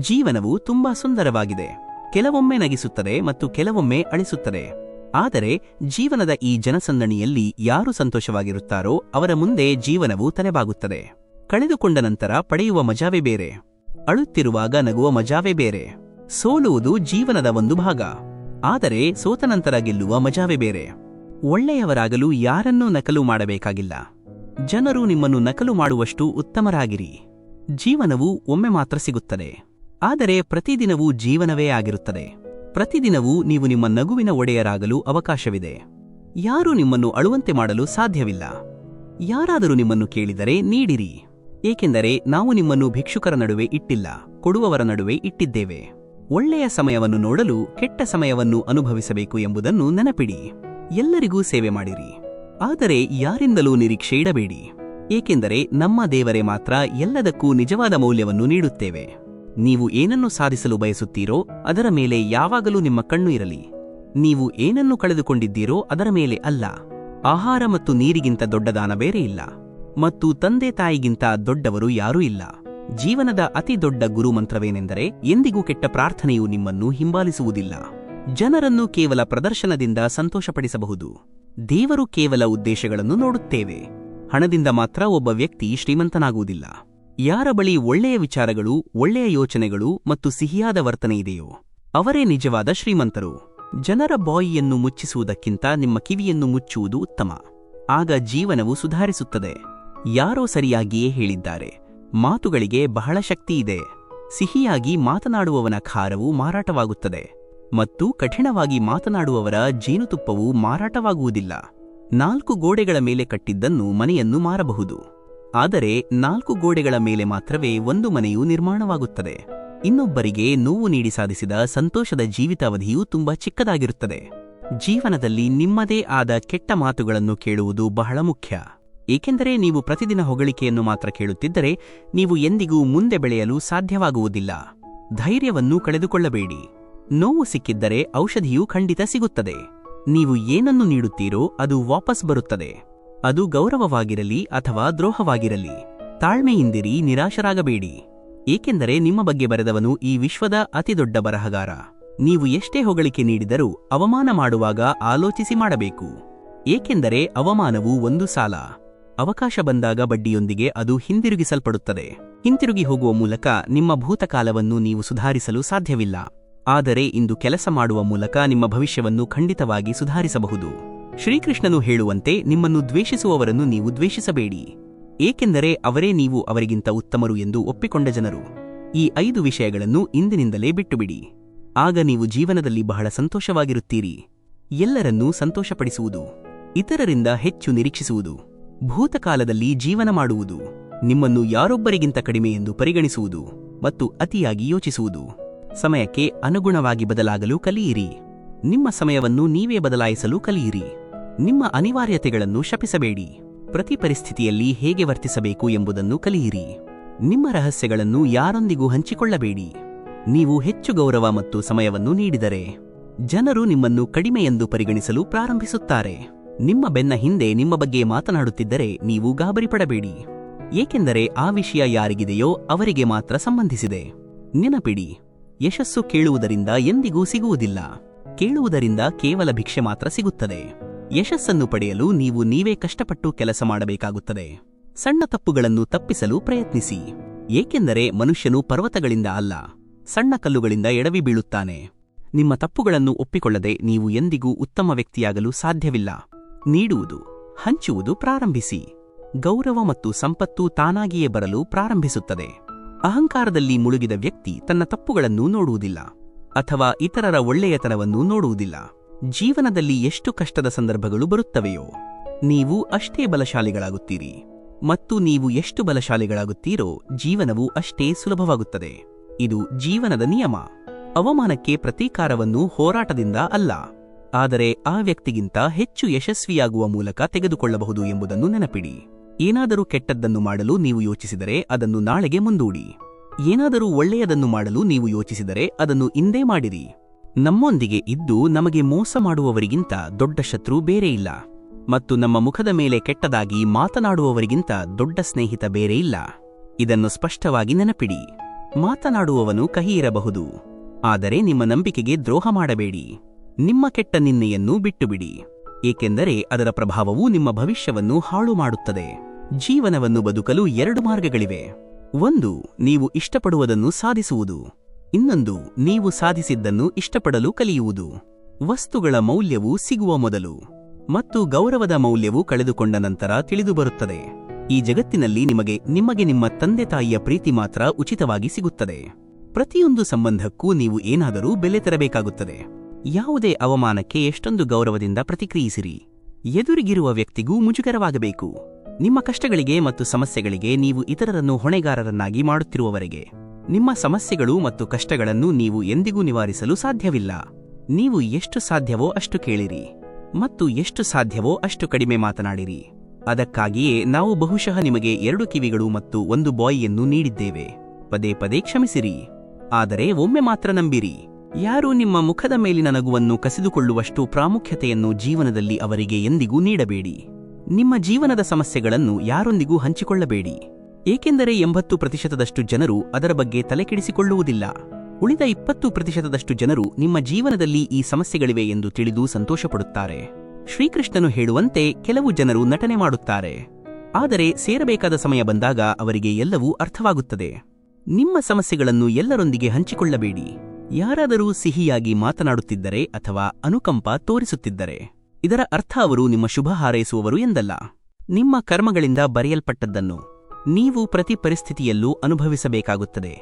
ಜೀವನವು ತುಂಬಾ ಸುಂದರವಾಗಿದೆ. ಕೆಲವೊಮ್ಮೆ ನಗಿಸುತ್ತದೆ ಮತ್ತು ಕೆಲವೊಮ್ಮೆ ಅಳಿಸುತ್ತದೆ. ಆದರೆ ಜೀವನದ ಈ ಜನಸಂದಣಿಯಲ್ಲಿ ಯಾರು ಸಂತೋಷವಾಗಿರುತ್ತಾರೋ ಅವರ ಮುಂದೆ ಜೀವನವು ತಲೆಬಾಗುತ್ತದೆ. ಕಳೆದುಕೊಂಡ ನಂತರ ಪಡೆಯುವ ಮಜಾವೇ ಬೇರೆ, ಅಳುತ್ತಿರುವಾಗ ನಗುವ ಮಜಾವೇ ಬೇರೆ. ಸೋಲುವುದು ಜೀವನದ ಒಂದು ಭಾಗ, ಆದರೆ ಸೋತ ನಂತರ ಗೆಲ್ಲುವ ಮಜಾವೇ ಬೇರೆ. ಒಳ್ಳೆಯವರಾಗಲು ಯಾರನ್ನೂ ನಕಲು ಮಾಡಬೇಕಾಗಿಲ್ಲ. ಜನರು ನಿಮ್ಮನ್ನು ನಕಲು ಮಾಡುವಷ್ಟು ಉತ್ತಮರಾಗಿರಿ. ಜೀವನವು ಒಮ್ಮೆ ಮಾತ್ರ ಸಿಗುತ್ತದೆ, ಆದರೆ ಪ್ರತಿದಿನವೂ ಜೀವನವೇ ಆಗಿರುತ್ತದೆ. ಪ್ರತಿದಿನವೂ ನೀವು ನಿಮ್ಮ ನಗುವಿನ ಒಡೆಯರಾಗಲು ಅವಕಾಶವಿದೆ. ಯಾರೂ ನಿಮ್ಮನ್ನು ಅಳುವಂತೆ ಮಾಡಲು ಸಾಧ್ಯವಿಲ್ಲ. ಯಾರಾದರೂ ನಿಮ್ಮನ್ನು ಕೇಳಿದರೆ ನೀಡಿರಿ, ಏಕೆಂದರೆ ನಾವು ನಿಮ್ಮನ್ನು ಭಿಕ್ಷುಕರ ನಡುವೆ ಇಟ್ಟಿಲ್ಲ, ಕೊಡುವವರ ನಡುವೆ ಇಟ್ಟಿದ್ದೇವೆ. ಒಳ್ಳೆಯ ಸಮಯವನ್ನು ನೋಡಲು ಕೆಟ್ಟ ಸಮಯವನ್ನು ಅನುಭವಿಸಬೇಕು ಎಂಬುದನ್ನು ನೆನಪಿಡಿ. ಎಲ್ಲರಿಗೂ ಸೇವೆ ಮಾಡಿರಿ, ಆದರೆ ಯಾರಿಂದಲೂ ನಿರೀಕ್ಷೆ ಇಡಬೇಡಿ, ಏಕೆಂದರೆ ನಮ್ಮ ದೇವರೇ ಮಾತ್ರ ಎಲ್ಲದಕ್ಕೂ ನಿಜವಾದ ಮೌಲ್ಯವನ್ನು ನೀಡುತ್ತೇವೆ. ನೀವು ಏನನ್ನು ಸಾಧಿಸಲು ಬಯಸುತ್ತೀರೋ ಅದರ ಮೇಲೆ ಯಾವಾಗಲೂ ನಿಮ್ಮ ಕಣ್ಣು ಇರಲಿ. ನೀವು ಏನನ್ನು ಕಳೆದುಕೊಂಡಿದ್ದೀರೋ ಅದರ ಮೇಲೆ ಅಲ್ಲ. ಆಹಾರ ಮತ್ತು ನೀರಿಗಿಂತ ದೊಡ್ಡ ದಾನ ಬೇರೆ ಇಲ್ಲ, ಮತ್ತು ತಂದೆ ತಾಯಿಗಿಂತ ದೊಡ್ಡವರು ಯಾರೂ ಇಲ್ಲ. ಜೀವನದ ಅತಿ ದೊಡ್ಡ ಗುರು ಮಂತ್ರವೇನೆಂದರೆ, ಎಂದಿಗೂ ಕೆಟ್ಟ ಪ್ರಾರ್ಥನೆಯು ನಿಮ್ಮನ್ನು ಹಿಂಬಾಲಿಸುವುದಿಲ್ಲ. ಜನರನ್ನು ಕೇವಲ ಪ್ರದರ್ಶನದಿಂದ ಸಂತೋಷಪಡಿಸಬಹುದು. ದೇವರು ಕೇವಲ ಉದ್ದೇಶಗಳನ್ನು ನೋಡುತ್ತೇವೆ. ಹಣದಿಂದ ಮಾತ್ರ ಒಬ್ಬ ವ್ಯಕ್ತಿ ಶ್ರೀಮಂತನಾಗುವುದಿಲ್ಲ. ಯಾರ ಬಳಿ ಒಳ್ಳೆಯ ವಿಚಾರಗಳು, ಒಳ್ಳೆಯ ಯೋಚನೆಗಳು ಮತ್ತು ಸಿಹಿಯಾದ ವರ್ತನೆ ಇದೆಯೋ ಅವರೇ ನಿಜವಾದ ಶ್ರೀಮಂತರು. ಜನರ ಬಾಯಿಯನ್ನು ಮುಚ್ಚಿಸುವುದಕ್ಕಿಂತ ನಿಮ್ಮ ಕಿವಿಯನ್ನು ಮುಚ್ಚುವುದು ಉತ್ತಮ. ಆಗ ಜೀವನವು ಸುಧಾರಿಸುತ್ತದೆ. ಯಾರೋ ಸರಿಯಾಗಿಯೇ ಹೇಳಿದ್ದಾರೆ, ಮಾತುಗಳಿಗೆ ಬಹಳ ಶಕ್ತಿ ಇದೆ. ಸಿಹಿಯಾಗಿ ಮಾತನಾಡುವವನ ಖಾರವು ಮಾರಾಟವಾಗುತ್ತದೆ, ಮತ್ತು ಕಠಿಣವಾಗಿ ಮಾತನಾಡುವವರ ಜೇನುತುಪ್ಪವು ಮಾರಾಟವಾಗುವುದಿಲ್ಲ. 4 ಗೋಡೆಗಳ ಮೇಲೆ ಕಟ್ಟಿದ್ದನ್ನು ಮನೆಯನ್ನು ಮಾರಬಹುದು, ಆದರೆ 4 ಗೋಡೆಗಳ ಮೇಲೆ ಮಾತ್ರವೇ ಒಂದು ಮನೆಯು ನಿರ್ಮಾಣವಾಗುತ್ತದೆ. ಇನ್ನೊಬ್ಬರಿಗೆ ನೋವು ನೀಡಿ ಸಾಧಿಸಿದ ಸಂತೋಷದ ಜೀವಿತಾವಧಿಯು ತುಂಬಾ ಚಿಕ್ಕದಾಗಿರುತ್ತದೆ. ಜೀವನದಲ್ಲಿ ನಿಮ್ಮದೇ ಆದ ಕೆಟ್ಟ ಮಾತುಗಳನ್ನು ಕೇಳುವುದು ಬಹಳ ಮುಖ್ಯ, ಏಕೆಂದರೆ ನೀವು ಪ್ರತಿದಿನ ಹೊಗಳಿಕೆಯನ್ನು ಮಾತ್ರ ಕೇಳುತ್ತಿದ್ದರೆ ನೀವು ಎಂದಿಗೂ ಮುಂದೆ ಬೆಳೆಯಲು ಸಾಧ್ಯವಾಗುವುದಿಲ್ಲ. ಧೈರ್ಯವನ್ನು ಕಳೆದುಕೊಳ್ಳಬೇಡಿ. ನೋವು ಸಿಕ್ಕಿದ್ದರೆ ಔಷಧಿಯೂ ಖಂಡಿತ ಸಿಗುತ್ತದೆ. ನೀವು ಏನನ್ನು ನೀಡುತ್ತೀರೋ ಅದು ವಾಪಸ್ ಬರುತ್ತದೆ. ಅದು ಗೌರವವಾಗಿರಲಿ ಅಥವಾ ದ್ರೋಹವಾಗಿರಲಿ. ತಾಳ್ಮೆಯಿಂದಿರಿ, ನಿರಾಶರಾಗಬೇಡಿ, ಏಕೆಂದರೆ ನಿಮ್ಮ ಬಗ್ಗೆ ಬರೆದವನು ಈ ವಿಶ್ವದ ಅತಿದೊಡ್ಡ ಬರಹಗಾರ. ನೀವು ಎಷ್ಟೇ ಹೊಗಳಿಕೆ ನೀಡಿದರೂ ಅವಮಾನ ಮಾಡುವಾಗ ಆಲೋಚಿಸಿ ಮಾಡಬೇಕು, ಏಕೆಂದರೆ ಅವಮಾನವು ಒಂದು ಸಾಲ. ಅವಕಾಶ ಬಂದಾಗ ಬಡ್ಡಿಯೊಂದಿಗೆ ಅದು ಹಿಂದಿರುಗಿಸಲ್ಪಡುತ್ತದೆ. ಹಿಂತಿರುಗಿ ಹೋಗುವ ಮೂಲಕ ನಿಮ್ಮ ಭೂತಕಾಲವನ್ನು ನೀವು ಸುಧಾರಿಸಲು ಸಾಧ್ಯವಿಲ್ಲ, ಆದರೆ ಇಂದು ಕೆಲಸ ಮಾಡುವ ಮೂಲಕ ನಿಮ್ಮ ಭವಿಷ್ಯವನ್ನು ಖಂಡಿತವಾಗಿ ಸುಧಾರಿಸಬಹುದು. ಶ್ರೀಕೃಷ್ಣನು ಹೇಳುವಂತೆ, ನಿಮ್ಮನ್ನು ದ್ವೇಷಿಸುವವರನ್ನು ನೀವು ದ್ವೇಷಿಸಬೇಡಿ, ಏಕೆಂದರೆ ಅವರೇ ನೀವು ಅವರಿಗಿಂತ ಉತ್ತಮರು ಎಂದು ಒಪ್ಪಿಕೊಂಡ ಜನರು. ಈ 5 ವಿಷಯಗಳನ್ನು ಇಂದಿನಿಂದಲೇ ಬಿಟ್ಟುಬಿಡಿ. ಆಗ ನೀವು ಜೀವನದಲ್ಲಿ ಬಹಳ ಸಂತೋಷವಾಗಿರುತ್ತೀರಿ. ಎಲ್ಲರನ್ನೂ ಸಂತೋಷಪಡಿಸುವುದು, ಇತರರಿಂದ ಹೆಚ್ಚು ನಿರೀಕ್ಷಿಸುವುದು, ಭೂತಕಾಲದಲ್ಲಿ ಜೀವನ ಮಾಡುವುದು, ನಿಮ್ಮನ್ನು ಯಾರೊಬ್ಬರಿಗಿಂತ ಕಡಿಮೆ ಎಂದು ಪರಿಗಣಿಸುವುದು ಮತ್ತು ಅತಿಯಾಗಿ ಯೋಚಿಸುವುದು. ಸಮಯಕ್ಕೆ ಅನುಗುಣವಾಗಿ ಬದಲಾಗಲು ಕಲಿಯಿರಿ. ನಿಮ್ಮ ಸಮಯವನ್ನು ನೀವೇ ಬದಲಾಯಿಸಲು ಕಲಿಯಿರಿ. ನಿಮ್ಮ ಅನಿವಾರ್ಯತೆಗಳನ್ನು ಶಪಿಸಬೇಡಿ. ಪ್ರತಿ ಪರಿಸ್ಥಿತಿಯಲ್ಲಿ ಹೇಗೆ ವರ್ತಿಸಬೇಕು ಎಂಬುದನ್ನು ಕಲಿಯಿರಿ. ನಿಮ್ಮ ರಹಸ್ಯಗಳನ್ನು ಯಾರೊಂದಿಗೂ ಹಂಚಿಕೊಳ್ಳಬೇಡಿ. ನೀವು ಹೆಚ್ಚು ಗೌರವ ಮತ್ತು ಸಮಯವನ್ನು ನೀಡಿದರೆ ಜನರು ನಿಮ್ಮನ್ನು ಕಡಿಮೆ ಎಂದು ಪರಿಗಣಿಸಲು ಪ್ರಾರಂಭಿಸುತ್ತಾರೆ. ನಿಮ್ಮ ಬೆನ್ನ ಹಿಂದೆ ನಿಮ್ಮ ಬಗ್ಗೆ ಮಾತನಾಡುತ್ತಿದ್ದರೆ ನೀವು ಗಾಬರಿಪಡಬೇಡಿ, ಏಕೆಂದರೆ ಆ ವಿಷಯ ಯಾರಿಗಿದೆಯೋ ಅವರಿಗೆ ಮಾತ್ರ ಸಂಬಂಧಿಸಿದೆ. ನೆನಪಿಡಿ, ಯಶಸ್ಸು ಕೇಳುವುದರಿಂದ ಎಂದಿಗೂ ಸಿಗುವುದಿಲ್ಲ. ಕೇಳುವುದರಿಂದ ಕೇವಲ ಭಿಕ್ಷೆ ಮಾತ್ರ ಸಿಗುತ್ತದೆ. ಯಶಸ್ಸನ್ನು ಪಡೆಯಲು ನೀವೇ ಕಷ್ಟಪಟ್ಟು ಕೆಲಸ ಮಾಡಬೇಕಾಗುತ್ತದೆ. ಸಣ್ಣ ತಪ್ಪುಗಳನ್ನು ತಪ್ಪಿಸಲು ಪ್ರಯತ್ನಿಸಿ, ಏಕೆಂದರೆ ಮನುಷ್ಯನು ಪರ್ವತಗಳಿಂದ ಅಲ್ಲ, ಸಣ್ಣ ಕಲ್ಲುಗಳಿಂದ ಎಡವಿ ಬೀಳುತ್ತಾನೆ. ನಿಮ್ಮ ತಪ್ಪುಗಳನ್ನು ಒಪ್ಪಿಕೊಳ್ಳದೆ ನೀವು ಎಂದಿಗೂ ಉತ್ತಮ ವ್ಯಕ್ತಿಯಾಗಲು ಸಾಧ್ಯವಿಲ್ಲ. ನೀಡುವುದು, ಹಂಚುವುದು ಪ್ರಾರಂಭಿಸಿ. ಗೌರವ ಮತ್ತು ಸಂಪತ್ತು ತಾನಾಗಿಯೇ ಬರಲು ಪ್ರಾರಂಭಿಸುತ್ತದೆ. ಅಹಂಕಾರದಲ್ಲಿ ಮುಳುಗಿದ ವ್ಯಕ್ತಿ ತನ್ನ ತಪ್ಪುಗಳನ್ನು ನೋಡುವುದಿಲ್ಲ ಅಥವಾ ಇತರರ ಒಳ್ಳೆಯತನವನ್ನು ನೋಡುವುದಿಲ್ಲ. ಜೀವನದಲ್ಲಿ ಎಷ್ಟು ಕಷ್ಟದ ಸಂದರ್ಭಗಳು ಬರುತ್ತವೆಯೋ ನೀವು ಅಷ್ಟೇ ಬಲಶಾಲಿಗಳಾಗುತ್ತೀರಿ, ಮತ್ತು ನೀವು ಎಷ್ಟು ಬಲಶಾಲಿಗಳಾಗುತ್ತೀರೋ ಜೀವನವು ಅಷ್ಟೇ ಸುಲಭವಾಗುತ್ತದೆ. ಇದು ಜೀವನದ ನಿಯಮ. ಅವಮಾನಕ್ಕೆ ಪ್ರತೀಕಾರವನ್ನು ಹೋರಾಟದಿಂದ ಅಲ್ಲ, ಆದರೆ ಆ ವ್ಯಕ್ತಿಗಿಂತ ಹೆಚ್ಚು ಯಶಸ್ವಿಯಾಗುವ ಮೂಲಕ ತೆಗೆದುಕೊಳ್ಳಬಹುದು ಎಂಬುದನ್ನು ನೆನಪಿಡಿ. ಏನಾದರೂ ಕೆಟ್ಟದ್ದನ್ನು ಮಾಡಲು ನೀವು ಯೋಚಿಸಿದರೆ ಅದನ್ನು ನಾಳೆಗೆ ಮುಂದೂಡಿ. ಏನಾದರೂ ಒಳ್ಳೆಯದನ್ನು ಮಾಡಲು ನೀವು ಯೋಚಿಸಿದರೆ ಅದನ್ನು ಇಂದೇ ಮಾಡಿರಿ. ನಮ್ಮೊಂದಿಗೆ ಇದ್ದು ನಮಗೆ ಮೋಸ ಮಾಡುವವರಿಗಿಂತ ದೊಡ್ಡ ಶತ್ರು ಬೇರೆ ಇಲ್ಲ, ಮತ್ತು ನಮ್ಮ ಮುಖದ ಮೇಲೆ ಕೆಟ್ಟದಾಗಿ ಮಾತನಾಡುವವರಿಗಿಂತ ದೊಡ್ಡ ಸ್ನೇಹಿತ ಬೇರೆ ಇಲ್ಲ. ಇದನ್ನು ಸ್ಪಷ್ಟವಾಗಿ ನೆನಪಿಡಿ. ಮಾತನಾಡುವವನು ಕಹಿ ಇರಬಹುದು, ಆದರೆ ನಿಮ್ಮ ನಂಬಿಕೆಗೆ ದ್ರೋಹ ಮಾಡಬೇಡಿ. ನಿಮ್ಮ ಕೆಟ್ಟ ನಿನ್ನೆಯನ್ನು ಬಿಟ್ಟುಬಿಡಿ, ಏಕೆಂದರೆ ಅದರ ಪ್ರಭಾವವು ನಿಮ್ಮ ಭವಿಷ್ಯವನ್ನು ಹಾಳು ಮಾಡುತ್ತದೆ. ಜೀವನವನ್ನು ಬದುಕಲು 2 ಮಾರ್ಗಗಳಿವೆ. ಒಂದು, ನೀವು ಇಷ್ಟಪಡುವುದನ್ನು ಸಾಧಿಸುವುದು. ಇನ್ನೊಂದು, ನೀವು ಸಾಧಿಸಿದ್ದನ್ನು ಇಷ್ಟಪಡಲು ಕಲಿಯುವುದು. ವಸ್ತುಗಳ ಮೌಲ್ಯವು ಸಿಗುವ ಮೊದಲು ಮತ್ತು ಗೌರವದ ಮೌಲ್ಯವು ಕಳೆದುಕೊಂಡ ನಂತರ ತಿಳಿದುಬರುತ್ತದೆ. ಈ ಜಗತ್ತಿನಲ್ಲಿ ನಿಮಗೆ ನಿಮ್ಮ ತಂದೆ ತಾಯಿಯ ಪ್ರೀತಿ ಮಾತ್ರ ಉಚಿತವಾಗಿ ಸಿಗುತ್ತದೆ. ಪ್ರತಿಯೊಂದು ಸಂಬಂಧಕ್ಕೂ ನೀವು ಏನಾದರೂ ಬೆಲೆ ತರಬೇಕಾಗುತ್ತದೆ. ಯಾವುದೇ ಅವಮಾನಕ್ಕೆ ಎಷ್ಟೊಂದು ಗೌರವದಿಂದ ಪ್ರತಿಕ್ರಿಯಿಸಿರಿ. ಎದುರಿಗಿರುವ ವ್ಯಕ್ತಿಗೂ ಮುಜುಗರವಾಗಬೇಕು. ನಿಮ್ಮ ಕಷ್ಟಗಳಿಗೆ ಮತ್ತು ಸಮಸ್ಯೆಗಳಿಗೆ ನೀವು ಇತರರನ್ನು ಹೊಣೆಗಾರರನ್ನಾಗಿ ಮಾಡುತ್ತಿರುವವರೆಗೆ ನಿಮ್ಮ ಸಮಸ್ಯೆಗಳು ಮತ್ತು ಕಷ್ಟಗಳನ್ನು ನೀವು ಎಂದಿಗೂ ನಿವಾರಿಸಲು ಸಾಧ್ಯವಿಲ್ಲ. ನೀವು ಎಷ್ಟು ಸಾಧ್ಯವೋ ಅಷ್ಟು ಕೇಳಿರಿ ಮತ್ತು ಎಷ್ಟು ಸಾಧ್ಯವೋ ಅಷ್ಟು ಕಡಿಮೆ ಮಾತನಾಡಿರಿ. ಅದಕ್ಕಾಗಿಯೇ ನಾವು ಬಹುಶಃ ನಿಮಗೆ 2 ಕಿವಿಗಳು ಮತ್ತು 1 ಬಾಯಿಯನ್ನು ನೀಡಿದ್ದೇವೆ. ಪದೇ ಪದೇ ಕ್ಷಮಿಸಿರಿ, ಆದರೆ ಒಮ್ಮೆ ಮಾತ್ರ ನಂಬಿರಿ. ಯಾರೂ ನಿಮ್ಮ ಮುಖದ ಮೇಲಿನ ನಗುವನ್ನು ಕಸಿದುಕೊಳ್ಳುವಷ್ಟು ಪ್ರಾಮುಖ್ಯತೆಯನ್ನು ಜೀವನದಲ್ಲಿ ಅವರಿಗೆ ಎಂದಿಗೂ ನೀಡಬೇಡಿ. ನಿಮ್ಮ ಜೀವನದ ಸಮಸ್ಯೆಗಳನ್ನು ಯಾರೊಂದಿಗೂ ಹಂಚಿಕೊಳ್ಳಬೇಡಿ, ಏಕೆಂದರೆ 80% ಜನರು ಅದರ ಬಗ್ಗೆ ತಲೆಕೆಡಿಸಿಕೊಳ್ಳುವುದಿಲ್ಲ. ಉಳಿದ 20% ಜನರು ನಿಮ್ಮ ಜೀವನದಲ್ಲಿ ಈ ಸಮಸ್ಯೆಗಳಿವೆ ಎಂದು ತಿಳಿದು ಸಂತೋಷಪಡುತ್ತಾರೆ. ಶ್ರೀಕೃಷ್ಣನು ಹೇಳುವಂತೆ ಕೆಲವು ಜನರು ನಟನೆ ಮಾಡುತ್ತಾರೆ, ಆದರೆ ಸೇರಬೇಕಾದ ಸಮಯ ಬಂದಾಗ ಅವರಿಗೆ ಎಲ್ಲವೂ ಅರ್ಥವಾಗುತ್ತದೆ. ನಿಮ್ಮ ಸಮಸ್ಯೆಗಳನ್ನು ಎಲ್ಲರೊಂದಿಗೆ ಹಂಚಿಕೊಳ್ಳಬೇಡಿ. ಯಾರಾದರೂ ಸಿಹಿಯಾಗಿ ಮಾತನಾಡುತ್ತಿದ್ದರೆ ಅಥವಾ ಅನುಕಂಪ ತೋರಿಸುತ್ತಿದ್ದರೆ ಇದರ ಅರ್ಥ ಅವರು ನಿಮ್ಮ ಶುಭ ಹಾರೈಸುವವರು ಎಂದಲ್ಲ. ನಿಮ್ಮ ಕರ್ಮಗಳಿಂದ ಬರೆಯಲ್ಪಟ್ಟದ್ದನ್ನು ನೀವು ಪ್ರತಿ ಪರಿಸ್ಥಿತಿಯಲ್ಲೂ ಅನುಭವಿಸಬೇಕಾಗುತ್ತದೆ.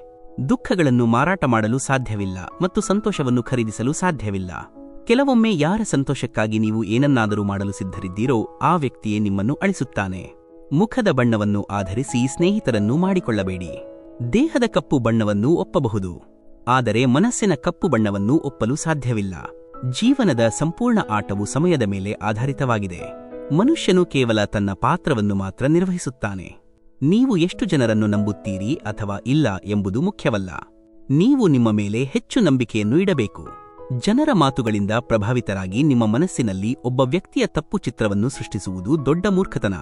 ದುಃಖಗಳನ್ನು ಮಾರಾಟ ಮಾಡಲು ಸಾಧ್ಯವಿಲ್ಲ ಮತ್ತು ಸಂತೋಷವನ್ನು ಖರೀದಿಸಲು ಸಾಧ್ಯವಿಲ್ಲ. ಕೆಲವೊಮ್ಮೆ ಯಾರ ಸಂತೋಷಕ್ಕಾಗಿ ನೀವು ಏನನ್ನಾದರೂ ಮಾಡಲು ಸಿದ್ಧರಿದ್ದೀರೋ ಆ ವ್ಯಕ್ತಿಯೇ ನಿಮ್ಮನ್ನು ಅಳಿಸುತ್ತಾನೆ. ಮುಖದ ಬಣ್ಣವನ್ನು ಆಧರಿಸಿ ಸ್ನೇಹಿತರನ್ನು ಮಾಡಿಕೊಳ್ಳಬೇಡಿ. ದೇಹದ ಕಪ್ಪು ಬಣ್ಣವನ್ನು ಒಪ್ಪಬಹುದು, ಆದರೆ ಮನಸ್ಸಿನ ಕಪ್ಪು ಬಣ್ಣವನ್ನು ಒಪ್ಪಲು ಸಾಧ್ಯವಿಲ್ಲ. ಜೀವನದ ಸಂಪೂರ್ಣ ಆಟವು ಸಮಯದ ಮೇಲೆ ಆಧಾರಿತವಾಗಿದೆ. ಮನುಷ್ಯನು ಕೇವಲ ತನ್ನ ಪಾತ್ರವನ್ನು ಮಾತ್ರ ನಿರ್ವಹಿಸುತ್ತಾನೆ. ನೀವು ಎಷ್ಟು ಜನರನ್ನು ನಂಬುತ್ತೀರಿ ಅಥವಾ ಇಲ್ಲ ಎಂಬುದು ಮುಖ್ಯವಲ್ಲ. ನೀವು ನಿಮ್ಮ ಮೇಲೆ ಹೆಚ್ಚು ನಂಬಿಕೆಯನ್ನು ಇಡಬೇಕು. ಜನರ ಮಾತುಗಳಿಂದ ಪ್ರಭಾವಿತರಾಗಿ ನಿಮ್ಮ ಮನಸ್ಸಿನಲ್ಲಿ ಒಬ್ಬ ವ್ಯಕ್ತಿಯ ತಪ್ಪು ಚಿತ್ರವನ್ನು ಸೃಷ್ಟಿಸುವುದು ದೊಡ್ಡ ಮೂರ್ಖತನ.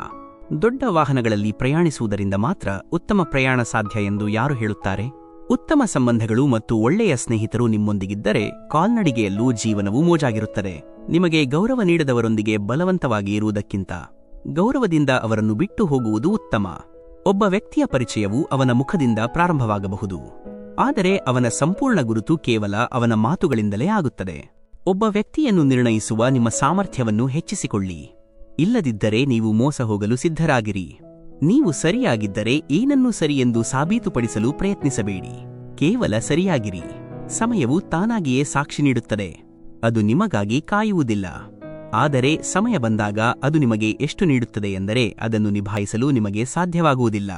ದೊಡ್ಡ ವಾಹನಗಳಲ್ಲಿ ಪ್ರಯಾಣಿಸುವುದರಿಂದ ಮಾತ್ರ ಉತ್ತಮ ಪ್ರಯಾಣ ಸಾಧ್ಯ ಎಂದು ಯಾರು ಹೇಳುತ್ತಾರೆ? ಉತ್ತಮ ಸಂಬಂಧಗಳು ಮತ್ತು ಒಳ್ಳೆಯ ಸ್ನೇಹಿತರು ನಿಮ್ಮೊಂದಿಗಿದ್ದರೆ ಕಾಲ್ನಡಿಗೆಯಲ್ಲೂ ಜೀವನವು ಮೋಜಾಗಿರುತ್ತದೆ. ನಿಮಗೆ ಗೌರವ ನೀಡದವರೊಂದಿಗೆ ಬಲವಂತವಾಗಿ ಇರುವುದಕ್ಕಿಂತ ಗೌರವದಿಂದ ಅವರನ್ನು ಬಿಟ್ಟು ಹೋಗುವುದು ಉತ್ತಮ. ಒಬ್ಬ ವ್ಯಕ್ತಿಯ ಪರಿಚಯವು ಅವನ ಮುಖದಿಂದ ಪ್ರಾರಂಭವಾಗಬಹುದು, ಆದರೆ ಅವನ ಸಂಪೂರ್ಣ ಗುರುತು ಕೇವಲ ಅವನ ಮಾತುಗಳಿಂದಲೇ ಆಗುತ್ತದೆ. ಒಬ್ಬ ವ್ಯಕ್ತಿಯನ್ನು ನಿರ್ಣಯಿಸುವ ನಿಮ್ಮ ಸಾಮರ್ಥ್ಯವನ್ನು ಹೆಚ್ಚಿಸಿಕೊಳ್ಳಿ. ಇಲ್ಲದಿದ್ದರೆ ನೀವು ಮೋಸ ಹೋಗಲು ಸಿದ್ಧರಾಗಿರಿ. ನೀವು ಸರಿಯಾಗಿದ್ದರೆ ಏನನ್ನೂ ಸರಿಯೆಂದು ಸಾಬೀತುಪಡಿಸಲು ಪ್ರಯತ್ನಿಸಬೇಡಿ. ಕೇವಲ ಸರಿಯಾಗಿರಿ. ಸಮಯವು ತಾನಾಗಿಯೇ ಸಾಕ್ಷಿ ನೀಡುತ್ತದೆ. ಅದು ನಿಮಗಾಗಿ ಕಾಯುವುದಿಲ್ಲ. ಆದರೆ ಸಮಯ ಬಂದಾಗ ಅದು ನಿಮಗೆ ಎಷ್ಟು ನೀಡುತ್ತದೆ ಎಂದರೆ ಅದನ್ನು ನಿಭಾಯಿಸಲು ನಿಮಗೆ ಸಾಧ್ಯವಾಗುವುದಿಲ್ಲ.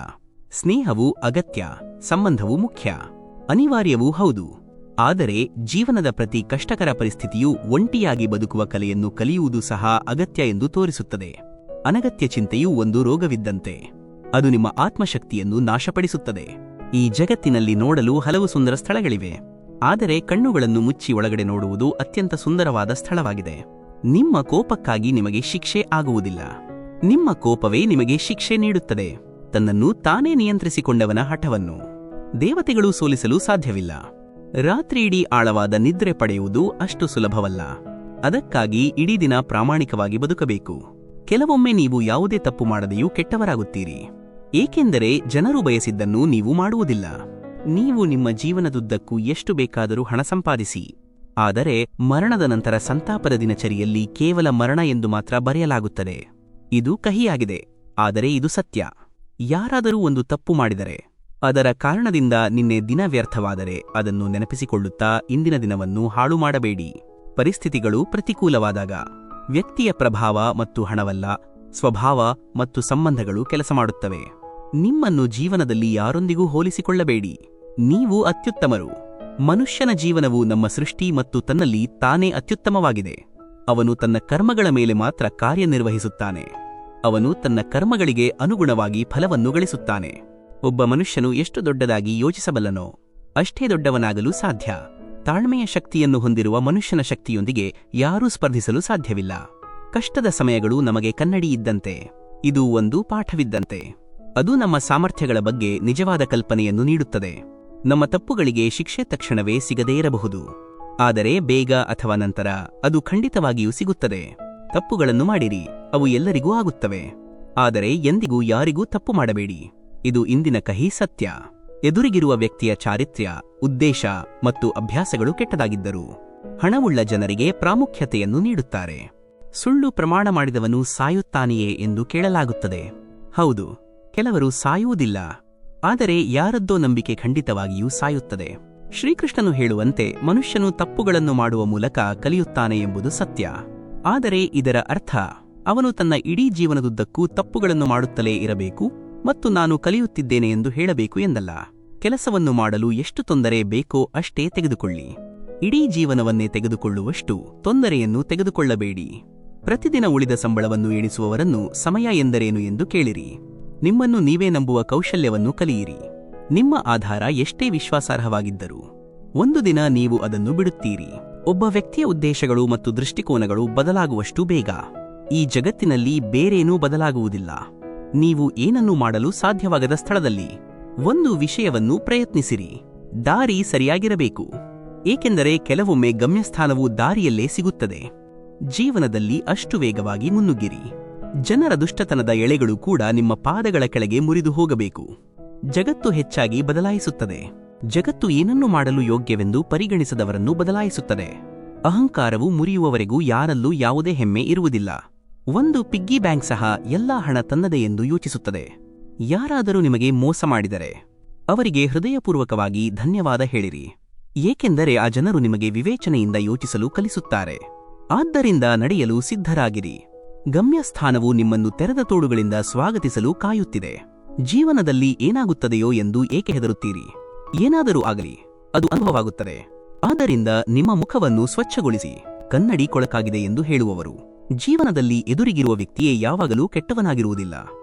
ಸ್ನೇಹವು ಅಗತ್ಯ, ಸಂಬಂಧವು ಮುಖ್ಯ, ಅನಿವಾರ್ಯವೂ ಹೌದು. ಆದರೆ ಜೀವನದ ಪ್ರತಿ ಕಷ್ಟಕರ ಪರಿಸ್ಥಿತಿಯು ಒಂಟಿಯಾಗಿ ಬದುಕುವ ಕಲೆಯನ್ನು ಕಲಿಯುವುದು ಸಹ ಅಗತ್ಯ ಎಂದು ತೋರಿಸುತ್ತದೆ. ಅನಗತ್ಯ ಚಿಂತೆಯು ಒಂದು ರೋಗವಿದ್ದಂತೆ. ಅದು ನಿಮ್ಮ ಆತ್ಮಶಕ್ತಿಯನ್ನು ನಾಶಪಡಿಸುತ್ತದೆ. ಈ ಜಗತ್ತಿನಲ್ಲಿ ನೋಡಲು ಹಲವು ಸುಂದರ ಸ್ಥಳಗಳಿವೆ, ಆದರೆ ಕಣ್ಣುಗಳನ್ನು ಮುಚ್ಚಿ ಒಳಗಡೆ ನೋಡುವುದು ಅತ್ಯಂತ ಸುಂದರವಾದ ಸ್ಥಳವಾಗಿದೆ. ನಿಮ್ಮ ಕೋಪಕ್ಕಾಗಿ ನಿಮಗೆ ಶಿಕ್ಷೆ ಆಗುವುದಿಲ್ಲ. ನಿಮ್ಮ ಕೋಪವೇ ನಿಮಗೆ ಶಿಕ್ಷೆ ನೀಡುತ್ತದೆ. ತನ್ನನ್ನು ತಾನೇ ನಿಯಂತ್ರಿಸಿಕೊಂಡವನ ಹಠವನ್ನು ದೇವತೆಗಳು ಸೋಲಿಸಲು ಸಾಧ್ಯವಿಲ್ಲ. ರಾತ್ರಿಯಿಡೀ ಆಳವಾದ ನಿದ್ರೆ ಪಡೆಯುವುದು ಅಷ್ಟು ಸುಲಭವಲ್ಲ. ಅದಕ್ಕಾಗಿ ಇಡೀ ದಿನ ಪ್ರಾಮಾಣಿಕವಾಗಿ ಬದುಕಬೇಕು. ಕೆಲವೊಮ್ಮೆ ನೀವು ಯಾವುದೇ ತಪ್ಪು ಮಾಡದೆಯೂ ಕೆಟ್ಟವರಾಗುತ್ತೀರಿ, ಏಕೆಂದರೆ ಜನರು ಬಯಸಿದ್ದನ್ನು ನೀವು ಮಾಡುವುದಿಲ್ಲ. ನೀವು ನಿಮ್ಮ ಜೀವನದುದ್ದಕ್ಕೂ ಎಷ್ಟು ಬೇಕಾದರೂ ಹಣ ಸಂಪಾದಿಸಿ, ಆದರೆ ಮರಣದ ನಂತರ ಸಂತಾಪದ ದಿನಚರಿಯಲ್ಲಿ ಕೇವಲ ಮರಣ ಎಂದು ಮಾತ್ರ ಬರೆಯಲಾಗುತ್ತದೆ. ಇದು ಕಹಿಯಾಗಿದೆ, ಆದರೆ ಇದು ಸತ್ಯ. ಯಾರಾದರೂ ಒಂದು ತಪ್ಪು ಮಾಡಿದರೆ, ಅದರ ಕಾರಣದಿಂದ ನಿನ್ನೆ ದಿನ ವ್ಯರ್ಥವಾದರೆ ಅದನ್ನು ನೆನಪಿಸಿಕೊಳ್ಳುತ್ತಾ ಇಂದಿನ ದಿನವನ್ನು ಹಾಳು ಮಾಡಬೇಡಿ. ಪರಿಸ್ಥಿತಿಗಳು ಪ್ರತಿಕೂಲವಾದಾಗ ವ್ಯಕ್ತಿಯ ಪ್ರಭಾವ ಮತ್ತು ಹಣವಲ್ಲ, ಸ್ವಭಾವ ಮತ್ತು ಸಂಬಂಧಗಳು ಕೆಲಸ ಮಾಡುತ್ತವೆ. ನಿಮ್ಮನ್ನು ಜೀವನದಲ್ಲಿ ಯಾರೊಂದಿಗೂ ಹೋಲಿಸಿಕೊಳ್ಳಬೇಡಿ. ನೀವು ಅತ್ಯುತ್ತಮರು. ಮನುಷ್ಯನ ಜೀವನವು ನಮ್ಮ ಸೃಷ್ಟಿ ಮತ್ತು ತನ್ನಲ್ಲಿ ತಾನೇ ಅತ್ಯುತ್ತಮವಾಗಿದೆ. ಅವನು ತನ್ನ ಕರ್ಮಗಳ ಮೇಲೆ ಮಾತ್ರ ಕಾರ್ಯನಿರ್ವಹಿಸುತ್ತಾನೆ. ಅವನು ತನ್ನ ಕರ್ಮಗಳಿಗೆ ಅನುಗುಣವಾಗಿ ಫಲವನ್ನು ಗಳಿಸುತ್ತಾನೆ. ಒಬ್ಬ ಮನುಷ್ಯನು ಎಷ್ಟು ದೊಡ್ಡದಾಗಿ ಯೋಚಿಸಬಲ್ಲನೋ ಅಷ್ಟೇ ದೊಡ್ಡವನಾಗಲು ಸಾಧ್ಯ. ತಾಳ್ಮೆಯ ಶಕ್ತಿಯನ್ನು ಹೊಂದಿರುವ ಮನುಷ್ಯನ ಶಕ್ತಿಯೊಂದಿಗೆ ಯಾರೂ ಸ್ಪರ್ಧಿಸಲು ಸಾಧ್ಯವಿಲ್ಲ. ಕಷ್ಟದ ಸಮಯಗಳು ನಮಗೆ ಕನ್ನಡಿ ಇದ್ದಂತೆ. ಇದು ಒಂದು ಪಾಠವಿದ್ದಂತೆ. ಅದು ನಮ್ಮ ಸಾಮರ್ಥ್ಯಗಳ ಬಗ್ಗೆ ನಿಜವಾದ ಕಲ್ಪನೆಯನ್ನು ನೀಡುತ್ತದೆ. ನಮ್ಮ ತಪ್ಪುಗಳಿಗೆ ಶಿಕ್ಷೆ ತಕ್ಷಣವೇ ಸಿಗದೇ ಇರಬಹುದು, ಆದರೆ ಬೇಗ ಅಥವಾ ನಂತರ ಅದು ಖಂಡಿತವಾಗಿಯೂ ಸಿಗುತ್ತದೆ. ತಪ್ಪುಗಳನ್ನು ಮಾಡಿರಿ, ಅವು ಎಲ್ಲರಿಗೂ ಆಗುತ್ತವೆ. ಆದರೆ ಎಂದಿಗೂ ಯಾರಿಗೂ ತಪ್ಪು ಮಾಡಬೇಡಿ. ಇದು ಇಂದಿನ ಕಹಿ ಸತ್ಯ. ಎದುರಿಗಿರುವ ವ್ಯಕ್ತಿಯ ಚಾರಿತ್ರ್ಯ, ಉದ್ದೇಶ ಮತ್ತು ಅಭ್ಯಾಸಗಳು ಕೆಟ್ಟದಾಗಿದ್ದರೂ ಹಣವುಳ್ಳ ಜನರಿಗೆ ಪ್ರಾಮುಖ್ಯತೆಯನ್ನು ನೀಡುತ್ತಾರೆ. ಸುಳ್ಳು ಪ್ರಮಾಣ ಮಾಡಿದವನು ಸಾಯುತ್ತಾನೆಯೇ ಎಂದು ಕೇಳಲಾಗುತ್ತದೆ. ಹೌದು, ಕೆಲವರು ಸಾಯುವುದಿಲ್ಲ, ಆದರೆ ಯಾರದ್ದೋ ನಂಬಿಕೆ ಖಂಡಿತವಾಗಿಯೂ ಸಾಯುತ್ತದೆ. ಶ್ರೀಕೃಷ್ಣನು ಹೇಳುವಂತೆ ಮನುಷ್ಯನು ತಪ್ಪುಗಳನ್ನು ಮಾಡುವ ಮೂಲಕ ಕಲಿಯುತ್ತಾನೆ ಎಂಬುದು ಸತ್ಯ. ಆದರೆ ಇದರ ಅರ್ಥ ಅವನು ತನ್ನ ಇಡೀ ಜೀವನದುದ್ದಕ್ಕೂ ತಪ್ಪುಗಳನ್ನು ಮಾಡುತ್ತಲೇ ಇರಬೇಕು ಮತ್ತು ನಾನು ಕಲಿಯುತ್ತಿದ್ದೇನೆ ಎಂದು ಹೇಳಬೇಕು ಎಂದಲ್ಲ. ಕೆಲಸವನ್ನು ಮಾಡಲು ಎಷ್ಟು ತೊಂದರೆ ಬೇಕೋ ಅಷ್ಟೇ ತೆಗೆದುಕೊಳ್ಳಿ. ಇಡೀ ಜೀವನವನ್ನೇ ತೆಗೆದುಕೊಳ್ಳುವಷ್ಟು ತೊಂದರೆಯನ್ನು ತೆಗೆದುಕೊಳ್ಳಬೇಡಿ. ಪ್ರತಿದಿನ ಉಳಿದ ಸಂಬಳವನ್ನು ಎಣಿಸುವವರನ್ನು ಸಮಯ ಎಂದರೇನು ಎಂದು ಕೇಳಿರಿ. ನಿಮ್ಮನ್ನು ನೀವೇ ನಂಬುವ ಕೌಶಲ್ಯವನ್ನು ಕಲಿಯಿರಿ. ನಿಮ್ಮ ಆಧಾರ ಎಷ್ಟೇ ವಿಶ್ವಾಸಾರ್ಹವಾಗಿದ್ದರೂ ಒಂದು ದಿನ ನೀವು ಅದನ್ನು ಬಿಡುತ್ತೀರಿ. ಒಬ್ಬ ವ್ಯಕ್ತಿಯ ಉದ್ದೇಶಗಳು ಮತ್ತು ದೃಷ್ಟಿಕೋನಗಳು ಬದಲಾಗುವಷ್ಟು ಬೇಗ ಈ ಜಗತ್ತಿನಲ್ಲಿ ಬೇರೇನೂ ಬದಲಾಗುವುದಿಲ್ಲ. ನೀವು ಏನನ್ನೂ ಮಾಡಲು ಸಾಧ್ಯವಾಗದ ಸ್ಥಳದಲ್ಲಿ ಒಂದು ವಿಷಯವನ್ನು ಪ್ರಯತ್ನಿಸಿರಿ. ದಾರಿ ಸರಿಯಾಗಿರಬೇಕು, ಏಕೆಂದರೆ ಕೆಲವೊಮ್ಮೆ ಗಮ್ಯಸ್ಥಾನವು ದಾರಿಯಲ್ಲೇ ಸಿಗುತ್ತದೆ. ಜೀವನದಲ್ಲಿ ಅಷ್ಟು ವೇಗವಾಗಿ ಮುನ್ನುಗ್ಗಿರಿ. ಜನರ ದುಷ್ಟತನದ ಎಳೆಗಳು ಕೂಡ ನಿಮ್ಮ ಪಾದಗಳ ಕೆಳಗೆ ಮುರಿದು ಹೋಗಬೇಕು. ಜಗತ್ತು ಹೆಚ್ಚಾಗಿ ಬದಲಾಯಿಸುತ್ತದೆ. ಜಗತ್ತು ಏನನ್ನು ಮಾಡಲು ಯೋಗ್ಯವೆಂದು ಪರಿಗಣಿಸದವರನ್ನು ಬದಲಾಯಿಸುತ್ತದೆ. ಅಹಂಕಾರವು ಮುರಿಯುವವರೆಗೂ ಯಾರಲ್ಲೂ ಯಾವುದೇ ಹೆಮ್ಮೆ ಇರುವುದಿಲ್ಲ. ಒಂದು ಪಿಗ್ಗಿ ಬ್ಯಾಂಕ್ ಸಹ ಎಲ್ಲಾ ಹಣ ತನ್ನದೇ ಎಂದು ಯೋಚಿಸುತ್ತದೆ. ಯಾರಾದರೂ ನಿಮಗೆ ಮೋಸ ಮಾಡಿದರೆ ಅವರಿಗೆ ಹೃದಯಪೂರ್ವಕವಾಗಿ ಧನ್ಯವಾದ ಹೇಳಿರಿ, ಏಕೆಂದರೆ ಆ ಜನರು ನಿಮಗೆ ವಿವೇಚನೆಯಿಂದ ಯೋಚಿಸಲು ಕಲಿಸುತ್ತಾರೆ. ಆದ್ದರಿಂದ ನಡೆಯಲು ಸಿದ್ಧರಾಗಿರಿ. ಗಮ್ಯಸ್ಥಾನವು ನಿಮ್ಮನ್ನು ತೆರೆದ ತೋಳುಗಳಿಂದ ಸ್ವಾಗತಿಸಲು ಕಾಯುತ್ತಿದೆ. ಜೀವನದಲ್ಲಿ ಏನಾಗುತ್ತದೆಯೋ ಎಂದು ಏಕೆ ಹೆದರುತ್ತೀರಿ? ಏನಾದರೂ ಆಗಲಿ, ಅದು ಅನುಭವವಾಗುತ್ತದೆ. ಆದ್ದರಿಂದ ನಿಮ್ಮ ಮುಖವನ್ನು ಸ್ವಚ್ಛಗೊಳಿಸಿ. ಕನ್ನಡಿ ಕೊಳಕಾಗಿದೆ ಎಂದು ಹೇಳುವವರು ಜೀವನದಲ್ಲಿ ಎದುರಿಗಿರುವ ವ್ಯಕ್ತಿಯೇ ಯಾವಾಗಲೂ ಕೆಟ್ಟವನಾಗಿರುವುದಿಲ್ಲ.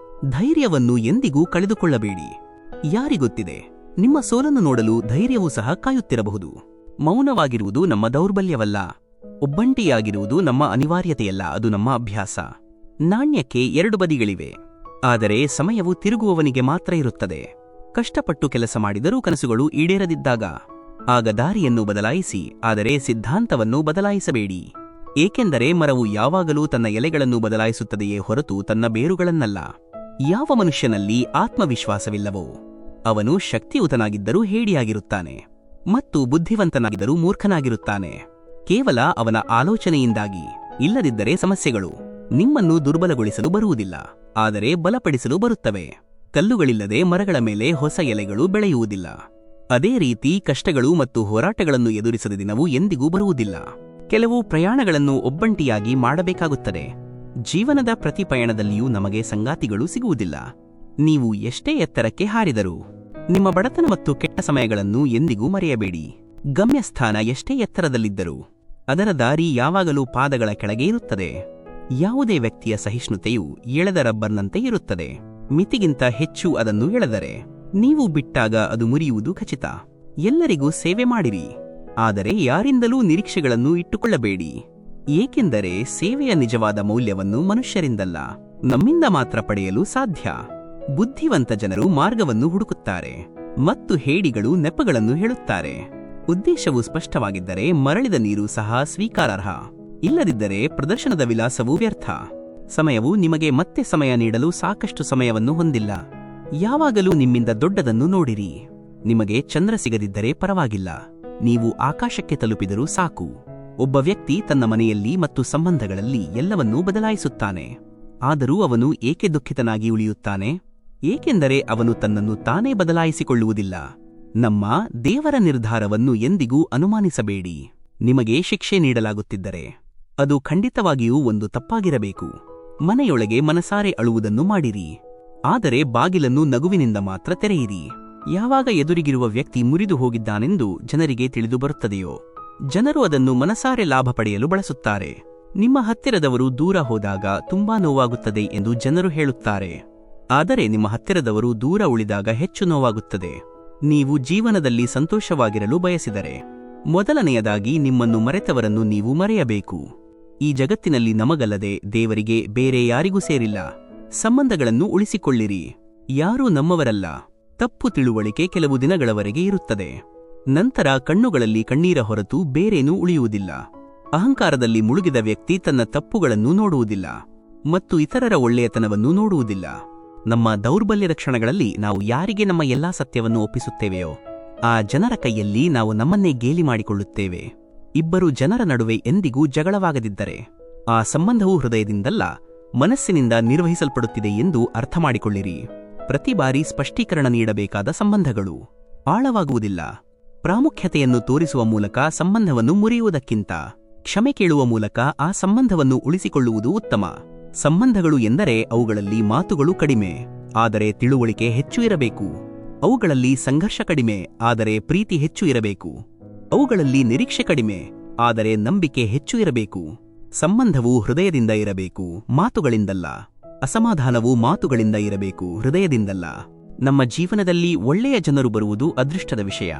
ಧೈರ್ಯವನ್ನು ಎಂದಿಗೂ ಕಳೆದುಕೊಳ್ಳಬೇಡಿ. ಯಾರಿಗೊತ್ತಿದೆ, ನಿಮ್ಮ ಸೋಲನ್ನು ನೋಡಲು ಧೈರ್ಯವೂ ಸಹ ಕಾಯುತ್ತಿರಬಹುದು. ಮೌನವಾಗಿರುವುದು ನಮ್ಮ ದೌರ್ಬಲ್ಯವಲ್ಲ. ಒಬ್ಬಂಟಿಯಾಗಿರುವುದು ನಮ್ಮ ಅನಿವಾರ್ಯತೆಯಲ್ಲ, ಅದು ನಮ್ಮ ಅಭ್ಯಾಸ. ನಾಣ್ಯಕ್ಕೆ ಎರಡು ಬದಿಗಳಿವೆ, ಆದರೆ ಸಮಯವು ತಿರುಗುವವನಿಗೆ ಮಾತ್ರ ಇರುತ್ತದೆ. ಕಷ್ಟಪಟ್ಟು ಕೆಲಸ ಮಾಡಿದರೂ ಕನಸುಗಳು ಈಡೇರದಿದ್ದಾಗ ಆಗ ದಾರಿಯನ್ನು ಬದಲಾಯಿಸಿ, ಆದರೆ ಸಿದ್ಧಾಂತವನ್ನು ಬದಲಾಯಿಸಬೇಡಿ. ಏಕೆಂದರೆ ಮರವು ಯಾವಾಗಲೂ ತನ್ನ ಎಲೆಗಳನ್ನು ಬದಲಾಯಿಸುತ್ತದೆಯೇ ಹೊರತು ತನ್ನ ಬೇರುಗಳನ್ನಲ್ಲ. ಯಾವ ಮನುಷ್ಯನಲ್ಲಿ ಆತ್ಮವಿಶ್ವಾಸವಿಲ್ಲವೋ ಅವನು ಶಕ್ತಿಯುತನಾಗಿದ್ದರೂ ಹೇಡಿಯಾಗಿರುತ್ತಾನೆ ಮತ್ತು ಬುದ್ಧಿವಂತನಾಗಿದ್ದರೂ ಮೂರ್ಖನಾಗಿರುತ್ತಾನೆ. ಕೇವಲ ಅವನ ಆಲೋಚನೆಯಿಂದಾಗಿ. ಇಲ್ಲದಿದ್ದರೆ ಸಮಸ್ಯೆಗಳು ನಿಮ್ಮನ್ನು ದುರ್ಬಲಗೊಳಿಸಲು ಬರುವುದಿಲ್ಲ, ಆದರೆ ಬಲಪಡಿಸಲು ಬರುತ್ತವೆ. ಕಲ್ಲುಗಳಿಲ್ಲದೆ ಮರಗಳ ಮೇಲೆ ಹೊಸ ಎಲೆಗಳು ಬೆಳೆಯುವುದಿಲ್ಲ. ಅದೇ ರೀತಿ ಕಷ್ಟಗಳು ಮತ್ತು ಹೋರಾಟಗಳನ್ನು ಎದುರಿಸದ ದಿನವೂ ಎಂದಿಗೂ ಬರುವುದಿಲ್ಲ. ಕೆಲವು ಪ್ರಯಾಣಗಳನ್ನು ಒಬ್ಬಂಟಿಯಾಗಿ ಮಾಡಬೇಕಾಗುತ್ತದೆ. ಜೀವನದ ಪ್ರತಿ ಪಯಣದಲ್ಲಿಯೂ ನಮಗೆ ಸಂಗಾತಿಗಳು ಸಿಗುವುದಿಲ್ಲ. ನೀವು ಎಷ್ಟೇ ಎತ್ತರಕ್ಕೆ ಹಾರಿದರೂ ನಿಮ್ಮ ಬಡತನ ಮತ್ತು ಕೆಟ್ಟ ಸಮಯಗಳನ್ನು ಎಂದಿಗೂ ಮರೆಯಬೇಡಿ. ಗಮ್ಯಸ್ಥಾನ ಎಷ್ಟೇ ಎತ್ತರದಲ್ಲಿದ್ದರೂ ಅದರ ದಾರಿ ಯಾವಾಗಲೂ ಪಾದಗಳ ಕೆಳಗೆ ಇರುತ್ತದೆ. ಯಾವುದೇ ವ್ಯಕ್ತಿಯ ಸಹಿಷ್ಣುತೆಯು ಎಳೆದ ರಬ್ಬರ್ನಂತೆ ಇರುತ್ತದೆ. ಮಿತಿಗಿಂತ ಹೆಚ್ಚು ಅದನ್ನು ಎಳೆದರೆ ನೀವು ಬಿಟ್ಟಾಗ ಅದು ಮುರಿಯುವುದು ಖಚಿತ. ಎಲ್ಲರಿಗೂ ಸೇವೆ ಮಾಡಿರಿ, ಆದರೆ ಯಾರಿಂದಲೂ ನಿರೀಕ್ಷೆಗಳನ್ನು ಇಟ್ಟುಕೊಳ್ಳಬೇಡಿ. ಏಕೆಂದರೆ ಸೇವೆಯ ನಿಜವಾದ ಮೌಲ್ಯವನ್ನು ಮನುಷ್ಯರಿಂದಲ್ಲ, ನಮ್ಮಿಂದ ಮಾತ್ರ ಪಡೆಯಲು ಸಾಧ್ಯ. ಬುದ್ಧಿವಂತ ಜನರು ಮಾರ್ಗವನ್ನು ಹುಡುಕುತ್ತಾರೆ ಮತ್ತು ಹೇಡಿಗಳು ನೆಪಗಳನ್ನು ಹೇಳುತ್ತಾರೆ. ಉದ್ದೇಶವು ಸ್ಪಷ್ಟವಾಗಿದ್ದರೆ ಮರಳಿದ ನೀರು ಸಹ ಸ್ವೀಕಾರಾರ್ಹ. ಇಲ್ಲದಿದ್ದರೆ ಪ್ರದರ್ಶನದ ವಿಲಾಸವೂ ವ್ಯರ್ಥ. ಸಮಯವು ನಿಮಗೆ ಮತ್ತೆ ಸಮಯ ನೀಡಲು ಸಾಕಷ್ಟು ಸಮಯವನ್ನು ಹೊಂದಿಲ್ಲ. ಯಾವಾಗಲೂ ನಿಮ್ಮಿಂದ ದೊಡ್ಡದನ್ನು ನೋಡಿರಿ. ನಿಮಗೆ ಚಂದ್ರ ಸಿಗದಿದ್ದರೆ ಪರವಾಗಿಲ್ಲ, ನೀವು ಆಕಾಶಕ್ಕೆ ತಲುಪಿದರೂ ಸಾಕು. ಒಬ್ಬ ವ್ಯಕ್ತಿ ತನ್ನ ಮನೆಯಲ್ಲಿ ಮತ್ತು ಸಂಬಂಧಗಳಲ್ಲಿ ಎಲ್ಲವನ್ನೂ ಬದಲಾಯಿಸುತ್ತಾನೆ. ಆದರೂ ಅವನು ಏಕೆ ದುಃಖಿತನಾಗಿ ಉಳಿಯುತ್ತಾನೆ? ಏಕೆಂದರೆ ಅವನು ತನ್ನನ್ನು ತಾನೇ ಬದಲಾಯಿಸಿಕೊಳ್ಳುವುದಿಲ್ಲ. ನಮ್ಮ ದೇವರ ನಿರ್ಧಾರವನ್ನು ಎಂದಿಗೂ ಅನುಮಾನಿಸಬೇಡಿ. ನಿಮಗೆ ಶಿಕ್ಷೆ ನೀಡಲಾಗುತ್ತಿದ್ದರೆ ಅದು ಖಂಡಿತವಾಗಿಯೂ ಒಂದು ತಪ್ಪಾಗಿರಬೇಕು. ಮನೆಯೊಳಗೆ ಮನಸಾರೆ ಅಳುವುದನ್ನು ಮಾಡಿರಿ, ಆದರೆ ಬಾಗಿಲನ್ನು ನಗುವಿನಿಂದ ಮಾತ್ರ ತೆರೆಯಿರಿ. ಯಾವಾಗ ಎದುರಿಗಿರುವ ವ್ಯಕ್ತಿ ಮುರಿದು ಹೋಗಿದ್ದಾನೆಂದು ಜನರಿಗೆ ತಿಳಿದು ಬರುತ್ತದೆಯೋ, ಜನರು ಅದನ್ನು ಮನಸಾರೆ ಲಾಭ ಪಡೆಯಲು ಬಳಸುತ್ತಾರೆ. ನಿಮ್ಮ ಹತ್ತಿರದವರು ದೂರ ಹೋದಾಗ ತುಂಬಾ ನೋವಾಗುತ್ತದೆ ಎಂದು ಜನರು ಹೇಳುತ್ತಾರೆ, ಆದರೆ ನಿಮ್ಮ ಹತ್ತಿರದವರು ದೂರ ಉಳಿದಾಗ ಹೆಚ್ಚು ನೋವಾಗುತ್ತದೆ. ನೀವು ಜೀವನದಲ್ಲಿ ಸಂತೋಷವಾಗಿರಲು ಬಯಸಿದರೆ ಮೊದಲನೆಯದಾಗಿ ನಿಮ್ಮನ್ನು ಮರೆತವರನ್ನು ನೀವು ಮರೆಯಬೇಕು. ಈ ಜಗತ್ತಿನಲ್ಲಿ ನಮಗಲ್ಲದೆ ದೇವರಿಗೆ ಬೇರೆ ಯಾರಿಗೂ ಸೇರಿಲ್ಲ. ಸಂಬಂಧಗಳನ್ನು ಉಳಿಸಿಕೊಳ್ಳಿರಿ. ಯಾರೂ ನಮ್ಮವರಲ್ಲ. ತಪ್ಪು ತಿಳುವಳಿಕೆ ಕೆಲವು ದಿನಗಳವರೆಗೆ ಇರುತ್ತದೆ. ನಂತರ ಕಣ್ಣುಗಳಲ್ಲಿ ಕಣ್ಣೀರ ಹೊರತು ಬೇರೇನೂ ಉಳಿಯುವುದಿಲ್ಲ. ಅಹಂಕಾರದಲ್ಲಿ ಮುಳುಗಿದ ವ್ಯಕ್ತಿ ತನ್ನ ತಪ್ಪುಗಳನ್ನು ನೋಡುವುದಿಲ್ಲ ಮತ್ತು ಇತರರ ಒಳ್ಳೆಯತನವನ್ನು ನೋಡುವುದಿಲ್ಲ. ನಮ್ಮ ದೌರ್ಬಲ್ಯದ ಕ್ಷಣಗಳಲ್ಲಿ ನಾವು ಯಾರಿಗೆ ನಮ್ಮ ಎಲ್ಲಾ ಸತ್ಯವನ್ನು ಒಪ್ಪಿಸುತ್ತೇವೆಯೋ ಆ ಜನರ ಕೈಯಲ್ಲಿ ನಾವು ನಮ್ಮನ್ನೇ ಗೇಲಿ ಮಾಡಿಕೊಳ್ಳುತ್ತೇವೆ. ಇಬ್ಬರು ಜನರ ನಡುವೆ ಎಂದಿಗೂ ಜಗಳವಾಗದಿದ್ದರೆ ಆ ಸಂಬಂಧವು ಹೃದಯದಿಂದಲ್ಲ, ಮನಸ್ಸಿನಿಂದ ನಿರ್ವಹಿಸಲ್ಪಡುತ್ತಿದೆ ಎಂದು ಅರ್ಥಮಾಡಿಕೊಳ್ಳಿರಿ. ಪ್ರತಿ ಬಾರಿ ಸ್ಪಷ್ಟೀಕರಣ ನೀಡಬೇಕಾದ ಸಂಬಂಧಗಳು ಆಳವಾಗುವುದಿಲ್ಲ. ಪ್ರಾಮುಖ್ಯತೆಯನ್ನು ತೋರಿಸುವ ಮೂಲಕ ಸಂಬಂಧವನ್ನು ಮುರಿಯುವುದಕ್ಕಿಂತ ಕ್ಷಮೆ ಕೇಳುವ ಮೂಲಕ ಆ ಸಂಬಂಧವನ್ನು ಉಳಿಸಿಕೊಳ್ಳುವುದು ಉತ್ತಮ. ಸಂಬಂಧಗಳು ಎಂದರೆ ಅವುಗಳಲ್ಲಿ ಮಾತುಗಳು ಕಡಿಮೆ, ಆದರೆ ತಿಳುವಳಿಕೆ ಹೆಚ್ಚು ಇರಬೇಕು. ಅವುಗಳಲ್ಲಿ ಸಂಘರ್ಷ ಕಡಿಮೆ, ಆದರೆ ಪ್ರೀತಿ ಹೆಚ್ಚು ಇರಬೇಕು. ಅವುಗಳಲ್ಲಿ ನಿರೀಕ್ಷೆ ಕಡಿಮೆ, ಆದರೆ ನಂಬಿಕೆ ಹೆಚ್ಚು ಇರಬೇಕು. ಸಂಬಂಧವು ಹೃದಯದಿಂದ ಇರಬೇಕು, ಮಾತುಗಳಿಂದಲ್ಲ. ಅಸಮಾಧಾನವು ಮಾತುಗಳಿಂದ ಇರಬೇಕು, ಹೃದಯದಿಂದಲ್ಲ. ನಮ್ಮ ಜೀವನದಲ್ಲಿ ಒಳ್ಳೆಯ ಜನರು ಬರುವುದು ಅದೃಷ್ಟದ ವಿಷಯ,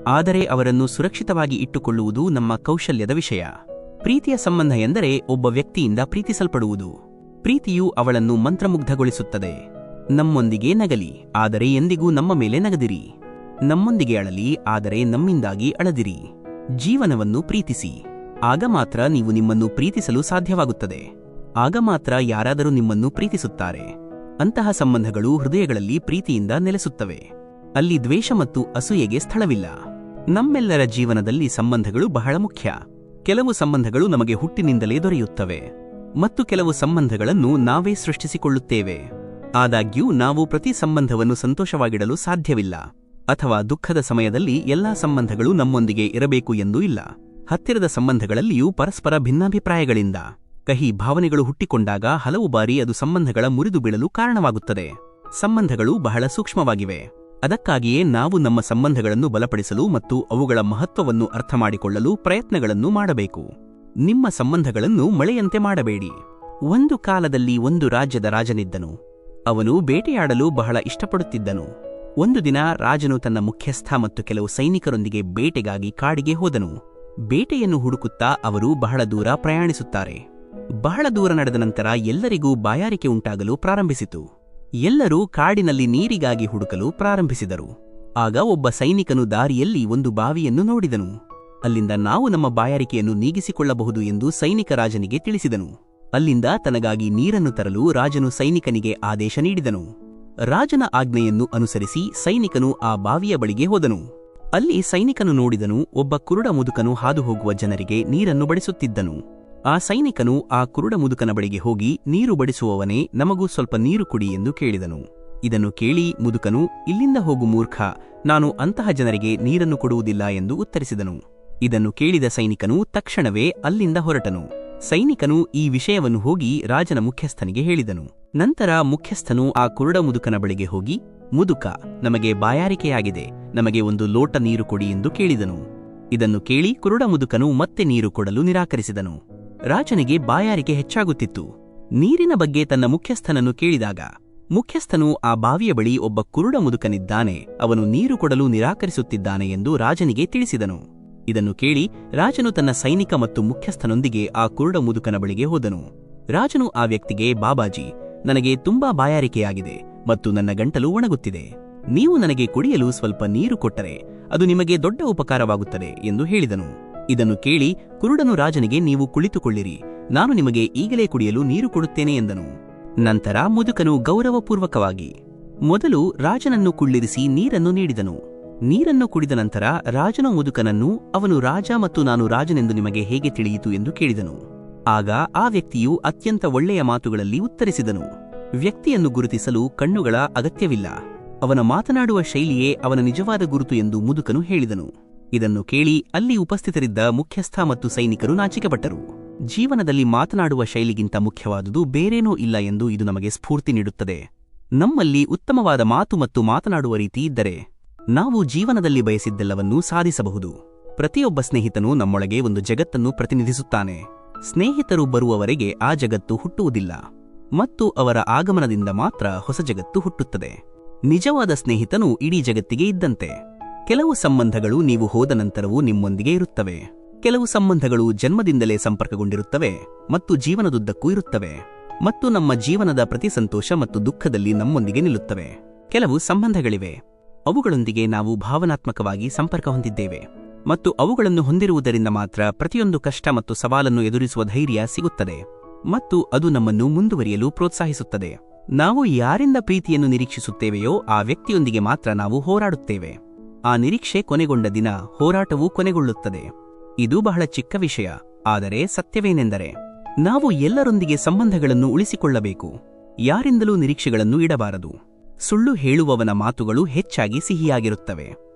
ಆದರೆ ಅವರನ್ನು ಸುರಕ್ಷಿತವಾಗಿ ಇಟ್ಟುಕೊಳ್ಳುವುದು ನಮ್ಮ ಕೌಶಲ್ಯದ ವಿಷಯ. ಪ್ರೀತಿಯ ಸಂಬಂಧ ಎಂದರೆ ಒಬ್ಬ ವ್ಯಕ್ತಿಯಿಂದ ಪ್ರೀತಿಸಲ್ಪಡುವುದು. ಪ್ರೀತಿಯು ಅವಳನ್ನು ಮಂತ್ರಮುಗ್ಧಗೊಳಿಸುತ್ತದೆ. ನಮ್ಮೊಂದಿಗೆ ನಗಲಿ, ಆದರೆ ಎಂದಿಗೂ ನಮ್ಮ ಮೇಲೆ ನಗದಿರಿ. ನಮ್ಮೊಂದಿಗೆ ಅಳಲಿ, ಆದರೆ ನಮ್ಮಿಂದಾಗಿ ಅಳದಿರಿ. ಜೀವನವನ್ನು ಪ್ರೀತಿಸಿ, ಆಗ ಮಾತ್ರ ನೀವು ನಿಮ್ಮನ್ನು ಪ್ರೀತಿಸಲು ಸಾಧ್ಯವಾಗುತ್ತದೆ. ಆಗ ಮಾತ್ರ ಯಾರಾದರೂ ನಿಮ್ಮನ್ನು ಪ್ರೀತಿಸುತ್ತಾರೆ. ಅಂತಹ ಸಂಬಂಧಗಳು ಹೃದಯಗಳಲ್ಲಿ ಪ್ರೀತಿಯಿಂದ ನೆಲೆಸುತ್ತವೆ. ಅಲ್ಲಿ ದ್ವೇಷ ಮತ್ತು ಅಸೂಯೆಗೆ ಸ್ಥಳವಿಲ್ಲ. ನಮ್ಮೆಲ್ಲರ ಜೀವನದಲ್ಲಿ ಸಂಬಂಧಗಳು ಬಹಳ ಮುಖ್ಯ. ಕೆಲವು ಸಂಬಂಧಗಳು ನಮಗೆ ಹುಟ್ಟಿನಿಂದಲೇ ದೊರೆಯುತ್ತವೆ ಮತ್ತು ಕೆಲವು ಸಂಬಂಧಗಳನ್ನು ನಾವೇ ಸೃಷ್ಟಿಸಿಕೊಳ್ಳುತ್ತೇವೆ. ಆದಾಗ್ಯೂ ನಾವು ಪ್ರತಿ ಸಂಬಂಧವನ್ನು ಸಂತೋಷವಾಗಿಡಲು ಸಾಧ್ಯವಿಲ್ಲ, ಅಥವಾ ದುಃಖದ ಸಮಯದಲ್ಲಿ ಎಲ್ಲಾ ಸಂಬಂಧಗಳು ನಮ್ಮೊಂದಿಗೆ ಇರಬೇಕು ಎಂದೂ ಇಲ್ಲ. ಹತ್ತಿರದ ಸಂಬಂಧಗಳಲ್ಲಿಯೂ ಪರಸ್ಪರ ಭಿನ್ನಾಭಿಪ್ರಾಯಗಳಿಂದ ಕಹಿ ಭಾವನೆಗಳು ಹುಟ್ಟಿಕೊಂಡಾಗ ಹಲವು ಬಾರಿ ಅದು ಸಂಬಂಧಗಳ ಮುರಿದು ಬೀಳಲು ಕಾರಣವಾಗುತ್ತದೆ. ಸಂಬಂಧಗಳು ಬಹಳ ಸೂಕ್ಷ್ಮವಾಗಿವೆ. ಅದಕ್ಕಾಗಿಯೇ ನಾವು ನಮ್ಮ ಸಂಬಂಧಗಳನ್ನು ಬಲಪಡಿಸಲು ಮತ್ತು ಅವುಗಳ ಮಹತ್ವವನ್ನು ಅರ್ಥಮಾಡಿಕೊಳ್ಳಲು ಪ್ರಯತ್ನಗಳನ್ನು ಮಾಡಬೇಕು. ನಿಮ್ಮ ಸಂಬಂಧಗಳನ್ನು ಮಳೆಯಂತೆ ಮಾಡಬೇಡಿ. ಒಂದು ಕಾಲದಲ್ಲಿ ಒಂದು ರಾಜ್ಯದ ರಾಜನಿದ್ದನು. ಅವನು ಬೇಟೆಯಾಡಲು ಬಹಳ ಇಷ್ಟಪಡುತ್ತಿದ್ದನು. ಒಂದು ದಿನ ರಾಜನು ತನ್ನ ಮುಖ್ಯಸ್ಥ ಮತ್ತು ಕೆಲವು ಸೈನಿಕರೊಂದಿಗೆ ಬೇಟೆಗಾಗಿ ಕಾಡಿಗೆ ಹೋದನು. ಬೇಟೆಯನ್ನು ಹುಡುಕುತ್ತಾ ಅವರು ಬಹಳ ದೂರ ಪ್ರಯಾಣಿಸುತ್ತಾರೆ. ಬಹಳ ದೂರ ನಡೆದ ನಂತರ ಎಲ್ಲರಿಗೂ ಬಾಯಾರಿಕೆ ಉಂಟಾಗಲು ಪ್ರಾರಂಭಿಸಿತು. ಎಲ್ಲರೂ ಕಾಡಿನಲ್ಲಿ ನೀರಿಗಾಗಿ ಹುಡುಕಲು ಪ್ರಾರಂಭಿಸಿದರು. ಆಗ ಒಬ್ಬ ಸೈನಿಕನು ದಾರಿಯಲ್ಲಿ ಒಂದು ಬಾವಿಯನ್ನು ನೋಡಿದನು. ಅಲ್ಲಿಂದ ನಾವು ನಮ್ಮ ಬಾಯಾರಿಕೆಯನ್ನು ನೀಗಿಸಿಕೊಳ್ಳಬಹುದು ಎಂದು ಸೈನಿಕ ರಾಜನಿಗೆ ತಿಳಿಸಿದನು. ಅಲ್ಲಿಂದ ತನಗಾಗಿ ನೀರನ್ನು ತರಲು ರಾಜನು ಸೈನಿಕನಿಗೆ ಆದೇಶ ನೀಡಿದನು. ರಾಜನ ಆಜ್ಞೆಯನ್ನು ಅನುಸರಿಸಿ ಸೈನಿಕನು ಆ ಬಾವಿಯ ಬಳಿಗೆ ಹೋದನು. ಅಲ್ಲಿ ಸೈನಿಕನು ನೋಡಿದನು, ಒಬ್ಬ ಕುರುಡ ಮುದುಕನು ಹಾದು ಹೋಗುವ ಜನರಿಗೆ ನೀರನ್ನು ಬಡಿಸುತ್ತಿದ್ದನು. ಆ ಸೈನಿಕನು ಆ ಕುರುಡ ಮುದುಕನ ಬಳಿಗೆ ಹೋಗಿ, ನೀರು ಬಡಿಸುವವನೇ, ನಮಗೂ ಸ್ವಲ್ಪ ನೀರು ಕುಡಿ ಎಂದು ಕೇಳಿದನು. ಇದನ್ನು ಕೇಳಿ ಮುದುಕನು, ಇಲ್ಲಿಂದ ಹೋಗು ಮೂರ್ಖ, ನಾನು ಅಂತಹ ಜನರಿಗೆ ನೀರನ್ನು ಕೊಡುವುದಿಲ್ಲ ಎಂದು ಉತ್ತರಿಸಿದನು. ಇದನ್ನು ಕೇಳಿದ ಸೈನಿಕನು ತಕ್ಷಣವೇ ಅಲ್ಲಿಂದ ಹೊರಟನು. ಸೈನಿಕನು ಈ ವಿಷಯವನ್ನು ಹೋಗಿ ರಾಜನ ಮುಖ್ಯಸ್ಥನಿಗೆ ಹೇಳಿದನು. ನಂತರ ಮುಖ್ಯಸ್ಥನು ಆ ಕುರುಡ ಮುದುಕನ ಬಳಿಗೆ ಹೋಗಿ, ಮುದುಕ, ನಮಗೆ ಬಾಯಾರಿಕೆಯಾಗಿದೆ, ನಮಗೆ ಒಂದು ಲೋಟ ನೀರು ಕೊಡಿ ಎಂದು ಕೇಳಿದನು. ಇದನ್ನು ಕೇಳಿ ಕುರುಡ ಮುದುಕನು ಮತ್ತೆ ನೀರು ಕೊಡಲು ನಿರಾಕರಿಸಿದನು. ರಾಜನಿಗೆ ಬಾಯಾರಿಕೆ ಹೆಚ್ಚಾಗುತ್ತಿತ್ತು. ನೀರಿನ ಬಗ್ಗೆ ತನ್ನ ಮುಖ್ಯಸ್ಥನನ್ನು ಕೇಳಿದಾಗ, ಮುಖ್ಯಸ್ಥನು ಆ ಬಾವಿಯ ಬಳಿ ಒಬ್ಬ ಕುರುಡ ಮುದುಕನಿದ್ದಾನೆ, ಅವನು ನೀರು ಕೊಡಲು ನಿರಾಕರಿಸುತ್ತಿದ್ದಾನೆ ಎಂದು ರಾಜನಿಗೆ ತಿಳಿಸಿದನು. ಇದನ್ನು ಕೇಳಿ ರಾಜನು ತನ್ನ ಸೈನಿಕ ಮತ್ತು ಮುಖ್ಯಸ್ಥನೊಂದಿಗೆ ಆ ಕುರುಡ ಮುದುಕನ ಬಳಿಗೆ ಹೋದನು. ರಾಜನು ಆ ವ್ಯಕ್ತಿಗೆ, ಬಾಬಾಜಿ, ನನಗೆ ತುಂಬಾ ಬಾಯಾರಿಕೆಯಾಗಿದೆ, ಮತ್ತು ನನ್ನ ಗಂಟಲು ಒಣಗುತ್ತಿದೆ. ನೀವು ನನಗೆ ಕುಡಿಯಲು ಸ್ವಲ್ಪ ನೀರು ಕೊಟ್ಟರೆ ಅದು ನಿಮಗೆ ದೊಡ್ಡ ಉಪಕಾರವಾಗುತ್ತದೆ ಎಂದು ಹೇಳಿದನು. ಇದನ್ನು ಕೇಳಿ ಕುರುಡನು ರಾಜನಿಗೆ, ನೀವು ಕುಳಿತುಕೊಳ್ಳಿರಿ, ನಾನು ನಿಮಗೆ ಈಗಲೇ ಕುಡಿಯಲು ನೀರು ಕೊಡುತ್ತೇನೆ ಎಂದನು. ನಂತರ ಮುದುಕನು ಗೌರವಪೂರ್ವಕವಾಗಿ ಮೊದಲು ರಾಜನನ್ನು ಕುಳ್ಳಿರಿಸಿ ನೀರನ್ನು ನೀಡಿದನು. ನೀರನ್ನು ಕುಡಿದ ನಂತರ ರಾಜನು ಮುದುಕನನ್ನು, ಅವನು ರಾಜ ಮತ್ತು ನಾನು ರಾಜನೆಂದು ನಿಮಗೆ ಹೇಗೆ ತಿಳಿಯಿತು ಎಂದು ಕೇಳಿದನು. ಆಗ ಆ ವ್ಯಕ್ತಿಯು ಅತ್ಯಂತ ಒಳ್ಳೆಯ ಮಾತುಗಳಲ್ಲಿ ಉತ್ತರಿಸಿದನು. ವ್ಯಕ್ತಿಯನ್ನು ಗುರುತಿಸಲು ಕಣ್ಣುಗಳ ಅಗತ್ಯವಿಲ್ಲ, ಅವನ ಮಾತನಾಡುವ ಶೈಲಿಯೇ ಅವನ ನಿಜವಾದ ಗುರುತು ಎಂದು ಮುದುಕನು ಹೇಳಿದನು. ಇದನ್ನು ಕೇಳಿ ಅಲ್ಲಿ ಉಪಸ್ಥಿತರಿದ್ದ ಮುಖ್ಯಸ್ಥ ಮತ್ತು ಸೈನಿಕರು ನಾಚಿಕೆಪಟ್ಟರು. ಜೀವನದಲ್ಲಿ ಮಾತನಾಡುವ ಶೈಲಿಗಿಂತ ಮುಖ್ಯವಾದುದು ಬೇರೇನೂ ಇಲ್ಲ ಎಂದು ಇದು ನಮಗೆ ಸ್ಫೂರ್ತಿ ನೀಡುತ್ತದೆ. ನಮ್ಮಲ್ಲಿ ಉತ್ತಮವಾದ ಮಾತು ಮತ್ತು ಮಾತನಾಡುವ ರೀತಿ ಇದ್ದರೆ ನಾವು ಜೀವನದಲ್ಲಿ ಬಯಸಿದ್ದೆಲ್ಲವನ್ನೂ ಸಾಧಿಸಬಹುದು. ಪ್ರತಿಯೊಬ್ಬ ಸ್ನೇಹಿತನೂ ನಮ್ಮೊಳಗೆ ಒಂದು ಜಗತ್ತನ್ನು ಪ್ರತಿನಿಧಿಸುತ್ತಾನೆ. ಸ್ನೇಹಿತರು ಬರುವವರೆಗೆ ಆ ಜಗತ್ತು ಹುಟ್ಟುವುದಿಲ್ಲ ಮತ್ತು ಅವರ ಆಗಮನದಿಂದ ಮಾತ್ರ ಹೊಸ ಜಗತ್ತು ಹುಟ್ಟುತ್ತದೆ. ನಿಜವಾದ ಸ್ನೇಹಿತನು ಇಡೀ ಜಗತ್ತಿಗೆ ಇದ್ದಂತೆ. ಕೆಲವು ಸಂಬಂಧಗಳು ನೀವು ಹೋದ ನಂತರವೂ ನಿಮ್ಮೊಂದಿಗೆ ಇರುತ್ತವೆ. ಕೆಲವು ಸಂಬಂಧಗಳು ಜನ್ಮದಿಂದಲೇ ಸಂಪರ್ಕಗೊಂಡಿರುತ್ತವೆ ಮತ್ತು ಜೀವನದುದ್ದಕ್ಕೂ ಇರುತ್ತವೆ ಮತ್ತು ನಮ್ಮ ಜೀವನದ ಪ್ರತಿ ಸಂತೋಷ ಮತ್ತು ದುಃಖದಲ್ಲಿ ನಮ್ಮೊಂದಿಗೆ ನಿಲ್ಲುತ್ತವೆ. ಕೆಲವು ಸಂಬಂಧಗಳಿವೆ, ಅವುಗಳೊಂದಿಗೆ ನಾವು ಭಾವನಾತ್ಮಕವಾಗಿ ಸಂಪರ್ಕ ಹೊಂದಿದ್ದೇವೆ ಮತ್ತು ಅವುಗಳನ್ನು ಹೊಂದಿರುವುದರಿಂದ ಮಾತ್ರ ಪ್ರತಿಯೊಂದು ಕಷ್ಟ ಮತ್ತು ಸವಾಲನ್ನು ಎದುರಿಸುವ ಧೈರ್ಯ ಸಿಗುತ್ತದೆ ಮತ್ತು ಅದು ನಮ್ಮನ್ನು ಮುಂದುವರಿಯಲು ಪ್ರೋತ್ಸಾಹಿಸುತ್ತದೆ. ನಾವು ಯಾರಿಂದ ಪ್ರೀತಿಯನ್ನು ನಿರೀಕ್ಷಿಸುತ್ತೇವೆಯೋ ಆ ವ್ಯಕ್ತಿಯೊಂದಿಗೆ ಮಾತ್ರ ನಾವು ಹೋರಾಡುತ್ತೇವೆ. ಆ ನಿರೀಕ್ಷೆ ಕೊನೆಗೊಂಡ ದಿನ ಹೋರಾಟವೂ ಕೊನೆಗೊಳ್ಳುತ್ತದೆ. ಇದು ಬಹಳ ಚಿಕ್ಕ ವಿಷಯ, ಆದರೆ ಸತ್ಯವೇನೆಂದರೆ ನಾವು ಎಲ್ಲರೊಂದಿಗೆ ಸಂಬಂಧಗಳನ್ನು ಉಳಿಸಿಕೊಳ್ಳಬೇಕು. ಯಾರಿಂದಲೂ ನಿರೀಕ್ಷೆಗಳನ್ನು ಇಡಬಾರದು. ಸುಳ್ಳು ಹೇಳುವವನ ಮಾತುಗಳು ಹೆಚ್ಚಾಗಿ ಸಿಹಿಯಾಗಿರುತ್ತವೆ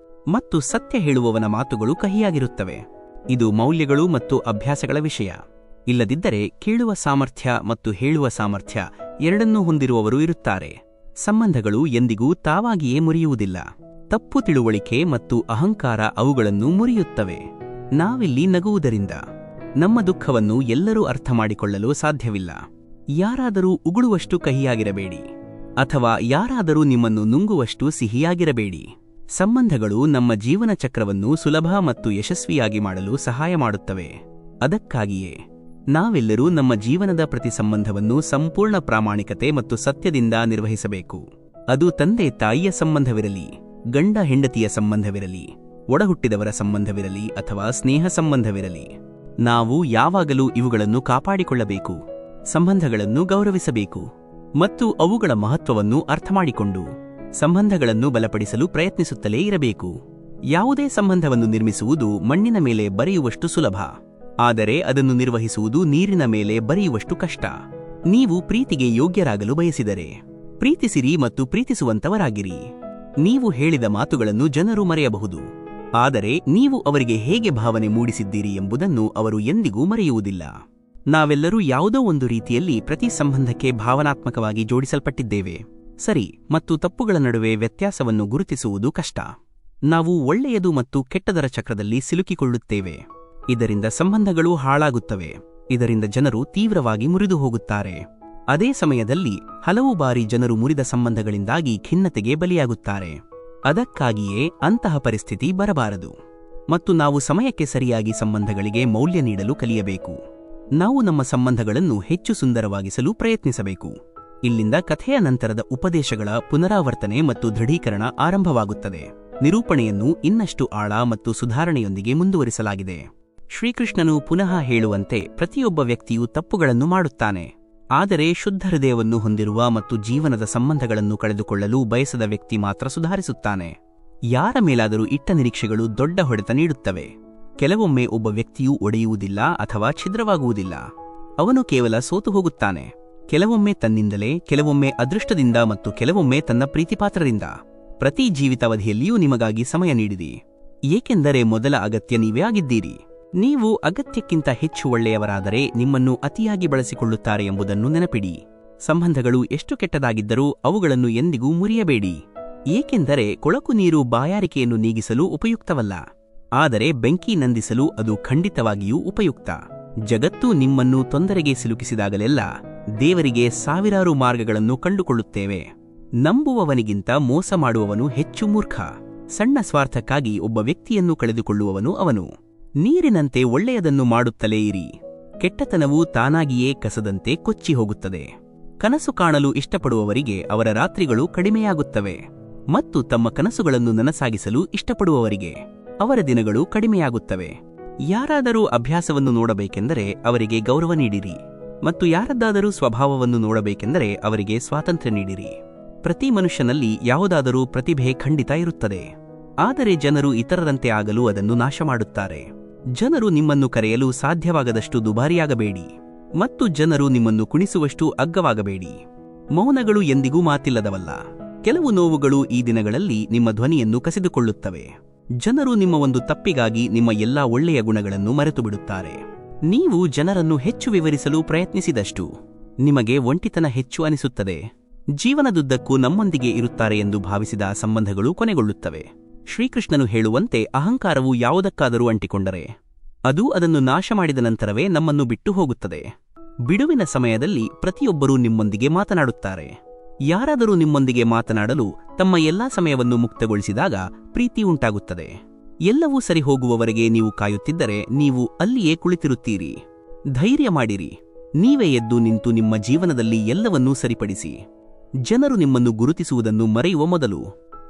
ಮತ್ತು ಸತ್ಯ ಹೇಳುವವನ ಮಾತುಗಳು ಕಹಿಯಾಗಿರುತ್ತವೆ. ಇದು ಮೌಲ್ಯಗಳು ಮತ್ತು ಅಭ್ಯಾಸಗಳ ವಿಷಯ. ಇಲ್ಲದಿದ್ದರೆ ಕೇಳುವ ಸಾಮರ್ಥ್ಯ ಮತ್ತು ಹೇಳುವ ಸಾಮರ್ಥ್ಯ ಎರಡನ್ನೂ ಹೊಂದಿರುವವರು ಇರುತ್ತಾರೆ. ಸಂಬಂಧಗಳು ಎಂದಿಗೂ ತಾವಾಗಿಯೇ ಮುರಿಯುವುದಿಲ್ಲ. ತಪ್ಪು ತಿಳುವಳಿಕೆ ಮತ್ತು ಅಹಂಕಾರ ಅವುಗಳನ್ನು ಮುರಿಯುತ್ತವೆ. ನಾವಿಲ್ಲಿ ನಗುವುದರಿಂದ ನಮ್ಮ ದುಃಖವನ್ನು ಎಲ್ಲರೂ ಅರ್ಥ ಮಾಡಿಕೊಳ್ಳಲು ಸಾಧ್ಯವಿಲ್ಲ. ಯಾರಾದರೂ ಉಗುಳುವಷ್ಟು ಕಹಿಯಾಗಿರಬೇಡಿ ಅಥವಾ ಯಾರಾದರೂ ನಿಮ್ಮನ್ನು ನುಂಗುವಷ್ಟು ಸಿಹಿಯಾಗಿರಬೇಡಿ. ಸಂಬಂಧಗಳು ನಮ್ಮ ಜೀವನ ಚಕ್ರವನ್ನು ಸುಲಭ ಮತ್ತು ಯಶಸ್ವಿಯಾಗಿ ಮಾಡಲು ಸಹಾಯ ಮಾಡುತ್ತವೆ. ಅದಕ್ಕಾಗಿಯೇ ನಾವೆಲ್ಲರೂ ನಮ್ಮ ಜೀವನದ ಪ್ರತಿ ಸಂಬಂಧವನ್ನು ಸಂಪೂರ್ಣ ಪ್ರಾಮಾಣಿಕತೆ ಮತ್ತು ಸತ್ಯದಿಂದ ನಿರ್ವಹಿಸಬೇಕು. ಅದು ತಂದೆ ತಾಯಿಯ ಸಂಬಂಧವಿರಲಿ, ಗಂಡ ಹೆಂಡತಿಯ ಸಂಬಂಧವಿರಲಿ, ಒಡಹುಟ್ಟಿದವರ ಸಂಬಂಧವಿರಲಿ ಅಥವಾ ಸ್ನೇಹ ಸಂಬಂಧವಿರಲಿ. ನಾವು ಯಾವಾಗಲೂ ಇವುಗಳನ್ನು ಕಾಪಾಡಿಕೊಳ್ಳಬೇಕು, ಸಂಬಂಧಗಳನ್ನು ಗೌರವಿಸಬೇಕು ಮತ್ತು ಅವುಗಳ ಮಹತ್ವವನ್ನು ಅರ್ಥಮಾಡಿಕೊಂಡು ಸಂಬಂಧಗಳನ್ನು ಬಲಪಡಿಸಲು ಪ್ರಯತ್ನಿಸುತ್ತಲೇ ಇರಬೇಕು. ಯಾವುದೇ ಸಂಬಂಧವನ್ನು ನಿರ್ಮಿಸುವುದು ಮಣ್ಣಿನ ಮೇಲೆ ಬರೆಯುವಷ್ಟು ಸುಲಭ, ಆದರೆ ಅದನ್ನು ನಿರ್ವಹಿಸುವುದು ನೀರಿನ ಮೇಲೆ ಬರೆಯುವಷ್ಟು ಕಷ್ಟ. ನೀವು ಪ್ರೀತಿಗೆ ಯೋಗ್ಯರಾಗಲು ಬಯಸಿದರೆ ಪ್ರೀತಿಸಿರಿ ಮತ್ತು ಪ್ರೀತಿಸುವಂತವರಾಗಿರಿ. ನೀವು ಹೇಳಿದ ಮಾತುಗಳನ್ನು ಜನರು ಮರೆಯಬಹುದು, ಆದರೆ ನೀವು ಅವರಿಗೆ ಹೇಗೆ ಭಾವನೆ ಮೂಡಿಸಿದ್ದೀರಿ ಎಂಬುದನ್ನು ಅವರು ಎಂದಿಗೂ ಮರೆಯುವುದಿಲ್ಲ. ನಾವೆಲ್ಲರೂ ಯಾವುದೋ ಒಂದು ರೀತಿಯಲ್ಲಿ ಪ್ರತಿ ಸಂಬಂಧಕ್ಕೆ ಭಾವನಾತ್ಮಕವಾಗಿ ಜೋಡಿಸಲ್ಪಟ್ಟಿದ್ದೇವೆ. ಸರಿ ಮತ್ತು ತಪ್ಪುಗಳ ನಡುವೆ ವ್ಯತ್ಯಾಸವನ್ನು ಗುರುತಿಸುವುದು ಕಷ್ಟ. ನಾವು ಒಳ್ಳೆಯದು ಮತ್ತು ಕೆಟ್ಟದರ ಚಕ್ರದಲ್ಲಿ ಸಿಲುಕಿಕೊಳ್ಳುತ್ತೇವೆ. ಇದರಿಂದ ಸಂಬಂಧಗಳು ಹಾಳಾಗುತ್ತವೆ. ಇದರಿಂದ ಜನರು ತೀವ್ರವಾಗಿ ಮುರಿದು ಹೋಗುತ್ತಾರೆ. ಅದೇ ಸಮಯದಲ್ಲಿ ಹಲವು ಬಾರಿ ಜನರು ಮುರಿದ ಸಂಬಂಧಗಳಿಂದಾಗಿ ಖಿನ್ನತೆಗೆ ಬಲಿಯಾಗುತ್ತಾರೆ. ಅದಕ್ಕಾಗಿಯೇ ಅಂತಹ ಪರಿಸ್ಥಿತಿ ಬರಬಾರದು ಮತ್ತು ನಾವು ಸಮಯಕ್ಕೆ ಸರಿಯಾಗಿ ಸಂಬಂಧಗಳಿಗೆ ಮೌಲ್ಯ ನೀಡಲು ಕಲಿಯಬೇಕು. ನಾವು ನಮ್ಮ ಸಂಬಂಧಗಳನ್ನು ಹೆಚ್ಚು ಸುಂದರವಾಗಿಸಲು ಪ್ರಯತ್ನಿಸಬೇಕು. ಇಲ್ಲಿಂದ ಕಥೆಯ ನಂತರದ ಉಪದೇಶಗಳ ಪುನರಾವರ್ತನೆ ಮತ್ತು ದೃಢೀಕರಣ ಆರಂಭವಾಗುತ್ತದೆ. ನಿರೂಪಣೆಯನ್ನು ಇನ್ನಷ್ಟು ಆಳ ಮತ್ತು ಸುಧಾರಣೆಯೊಂದಿಗೆ ಮುಂದುವರಿಸಲಾಗಿದೆ. ಶ್ರೀಕೃಷ್ಣನು ಪುನಃ ಹೇಳುವಂತೆ ಪ್ರತಿಯೊಬ್ಬ ವ್ಯಕ್ತಿಯು ತಪ್ಪುಗಳನ್ನು ಮಾಡುತ್ತಾನೆ, ಆದರೆ ಶುದ್ಧ ಹೃದಯವನ್ನು ಹೊಂದಿರುವ ಮತ್ತು ಜೀವನದ ಸಂಬಂಧಗಳನ್ನು ಕಳೆದುಕೊಳ್ಳಲು ಬಯಸದ ವ್ಯಕ್ತಿ ಮಾತ್ರ ಸುಧಾರಿಸುತ್ತಾನೆ. ಯಾರ ಮೇಲಾದರೂ ಇಟ್ಟ ನಿರೀಕ್ಷೆಗಳು ದೊಡ್ಡ ಹೊಡೆತ ನೀಡುತ್ತವೆ. ಕೆಲವೊಮ್ಮೆ ಒಬ್ಬ ವ್ಯಕ್ತಿಯು ಒಡೆಯುವುದಿಲ್ಲ ಅಥವಾ ಛಿದ್ರವಾಗುವುದಿಲ್ಲ, ಅವನು ಕೇವಲ ಸೋತು ಹೋಗುತ್ತಾನೆ. ಕೆಲವೊಮ್ಮೆ ತನ್ನಿಂದಲೇ, ಕೆಲವೊಮ್ಮೆ ಅದೃಷ್ಟದಿಂದ ಮತ್ತು ಕೆಲವೊಮ್ಮೆ ತನ್ನ ಪ್ರೀತಿಪಾತ್ರರಿಂದ. ಪ್ರತಿ ಜೀವಿತಾವಧಿಯಲ್ಲಿಯೂ ನಿಮಗಾಗಿ ಸಮಯ ನೀಡಿರಿ, ಏಕೆಂದರೆ ಮೊದಲ ಅಗತ್ಯ ನೀವೇ ಆಗಿದ್ದೀರಿ. ನೀವು ಅಗತ್ಯಕ್ಕಿಂತ ಹೆಚ್ಚು ಒಳ್ಳೆಯವರಾದರೆ ನಿಮ್ಮನ್ನು ಅತಿಯಾಗಿ ಬಳಸಿಕೊಳ್ಳುತ್ತಾರೆ ಎಂಬುದನ್ನು ನೆನಪಿಡಿ. ಸಂಬಂಧಗಳು ಎಷ್ಟು ಕೆಟ್ಟದಾಗಿದ್ದರೂ ಅವುಗಳನ್ನು ಎಂದಿಗೂ ಮುರಿಯಬೇಡಿ, ಏಕೆಂದರೆ ಕೊಳಕು ನೀರು ಬಾಯಾರಿಕೆಯನ್ನು ನೀಗಿಸಲು ಉಪಯುಕ್ತವಲ್ಲ, ಆದರೆ ಬೆಂಕಿ ನಂದಿಸಲು ಅದು ಖಂಡಿತವಾಗಿಯೂ ಉಪಯುಕ್ತ. ಜಗತ್ತು ನಿಮ್ಮನ್ನು ತೊಂದರೆಗೆ ಸಿಲುಕಿಸಿದಾಗಲೆಲ್ಲ ದೇವರಿಗೆ ಸಾವಿರಾರು ಮಾರ್ಗಗಳನ್ನು ಕಂಡುಕೊಳ್ಳುತ್ತೇವೆ. ನಂಬುವವನಿಗಿಂತ ಮೋಸ ಮಾಡುವವನು ಹೆಚ್ಚು ಮೂರ್ಖ. ಸಣ್ಣ ಸ್ವಾರ್ಥಕ್ಕಾಗಿ ಒಬ್ಬ ವ್ಯಕ್ತಿಯನ್ನು ಕಳೆದುಕೊಳ್ಳುವವನು ಅವನು. ನೀರಿನಂತೆ ಒಳ್ಳೆಯದನ್ನು ಮಾಡುತ್ತಲೇ ಇರಿ. ಕೆಟ್ಟತನವು ತಾನಾಗಿಯೇ ಕಸದಂತೆ ಕೊಚ್ಚಿ ಹೋಗುತ್ತದೆ. ಕನಸು ಕಾಣಲು ಇಷ್ಟಪಡುವವರಿಗೆ ಅವರ ರಾತ್ರಿಗಳು ಕಡಿಮೆಯಾಗುತ್ತವೆ ಮತ್ತು ತಮ್ಮ ಕನಸುಗಳನ್ನು ನನಸಾಗಿಸಲು ಇಷ್ಟಪಡುವವರಿಗೆ ಅವರ ದಿನಗಳು ಕಡಿಮೆಯಾಗುತ್ತವೆ. ಯಾರಾದರೂ ಅಭ್ಯಾಸವನ್ನು ನೋಡಬೇಕೆಂದರೆ ಅವರಿಗೆ ಗೌರವ ನೀಡಿರಿ ಮತ್ತು ಯಾರದ್ದಾದರೂ ಸ್ವಭಾವವನ್ನು ನೋಡಬೇಕೆಂದರೆ ಅವರಿಗೆ ಸ್ವಾತಂತ್ರ್ಯ ನೀಡಿರಿ. ಪ್ರತಿ ಮನುಷ್ಯನಲ್ಲಿ ಯಾವುದಾದರೂ ಪ್ರತಿಭೆ ಖಂಡಿತ ಇರುತ್ತದೆ, ಆದರೆ ಜನರು ಇತರರಂತೆ ಆಗಲು ಅದನ್ನು ನಾಶ ಮಾಡುತ್ತಾರೆ. ಜನರು ನಿಮ್ಮನ್ನು ಕರೆಯಲು ಸಾಧ್ಯವಾಗದಷ್ಟು ದುಬಾರಿಯಾಗಬೇಡಿ ಮತ್ತು ಜನರು ನಿಮ್ಮನ್ನು ಕುಣಿಸುವಷ್ಟು ಅಗ್ಗವಾಗಬೇಡಿ. ಮೌನಗಳು ಎಂದಿಗೂ ಮಾತಿಲ್ಲದವಲ್ಲ. ಕೆಲವು ನೋವುಗಳು ಈ ದಿನಗಳಲ್ಲಿ ನಿಮ್ಮ ಧ್ವನಿಯನ್ನು ಕಸಿದುಕೊಳ್ಳುತ್ತವೆ. ಜನರು ನಿಮ್ಮ ಒಂದು ತಪ್ಪಿಗಾಗಿ ನಿಮ್ಮ ಎಲ್ಲಾ ಒಳ್ಳೆಯ ಗುಣಗಳನ್ನು ಮರೆತುಬಿಡುತ್ತಾರೆ. ನೀವು ಜನರನ್ನು ಹೆಚ್ಚು ವಿವರಿಸಲು ಪ್ರಯತ್ನಿಸಿದಷ್ಟು ನಿಮಗೆ ಒಂಟಿತನ ಹೆಚ್ಚು ಅನಿಸುತ್ತದೆ. ಜೀವನದುದ್ದಕ್ಕೂ ನಮ್ಮೊಂದಿಗೆ ಇರುತ್ತಾರೆ ಎಂದು ಭಾವಿಸಿದ ಸಂಬಂಧಗಳು ಕೊನೆಗೊಳ್ಳುತ್ತವೆ. ಶ್ರೀಕೃಷ್ಣನು ಹೇಳುವಂತೆ, ಅಹಂಕಾರವು ಯಾವುದಕ್ಕಾದರೂ ಅಂಟಿಕೊಂಡರೆ ಅದು ಅದನ್ನು ನಾಶ ಮಾಡಿದ ನಂತರವೇ ನಮ್ಮನ್ನು ಬಿಟ್ಟು ಹೋಗುತ್ತದೆ. ಬಿಡುವಿನ ಸಮಯದಲ್ಲಿ ಪ್ರತಿಯೊಬ್ಬರೂ ನಿಮ್ಮೊಂದಿಗೆ ಮಾತನಾಡುತ್ತಾರೆ. ಯಾರಾದರೂ ನಿಮ್ಮೊಂದಿಗೆ ಮಾತನಾಡಲು ತಮ್ಮ ಎಲ್ಲಾ ಸಮಯವನ್ನು ಮುಕ್ತಗೊಳಿಸಿದಾಗ ಪ್ರೀತಿ ಉಂಟಾಗುತ್ತದೆ. ಎಲ್ಲವೂ ಸರಿ ಹೋಗುವವರೆಗೆ ನೀವು ಕಾಯುತ್ತಿದ್ದರೆ ನೀವು ಅಲ್ಲಿಯೇ ಕುಳಿತಿರುತ್ತೀರಿ. ಧೈರ್ಯ ಮಾಡಿರಿ. ನೀವೇ ಎದ್ದು ನಿಂತು ನಿಮ್ಮ ಜೀವನದಲ್ಲಿ ಎಲ್ಲವನ್ನೂ ಸರಿಪಡಿಸಿ. ಜನರು ನಿಮ್ಮನ್ನು ಗುರುತಿಸುವುದನ್ನು ಮರೆಯುವ ಮೊದಲು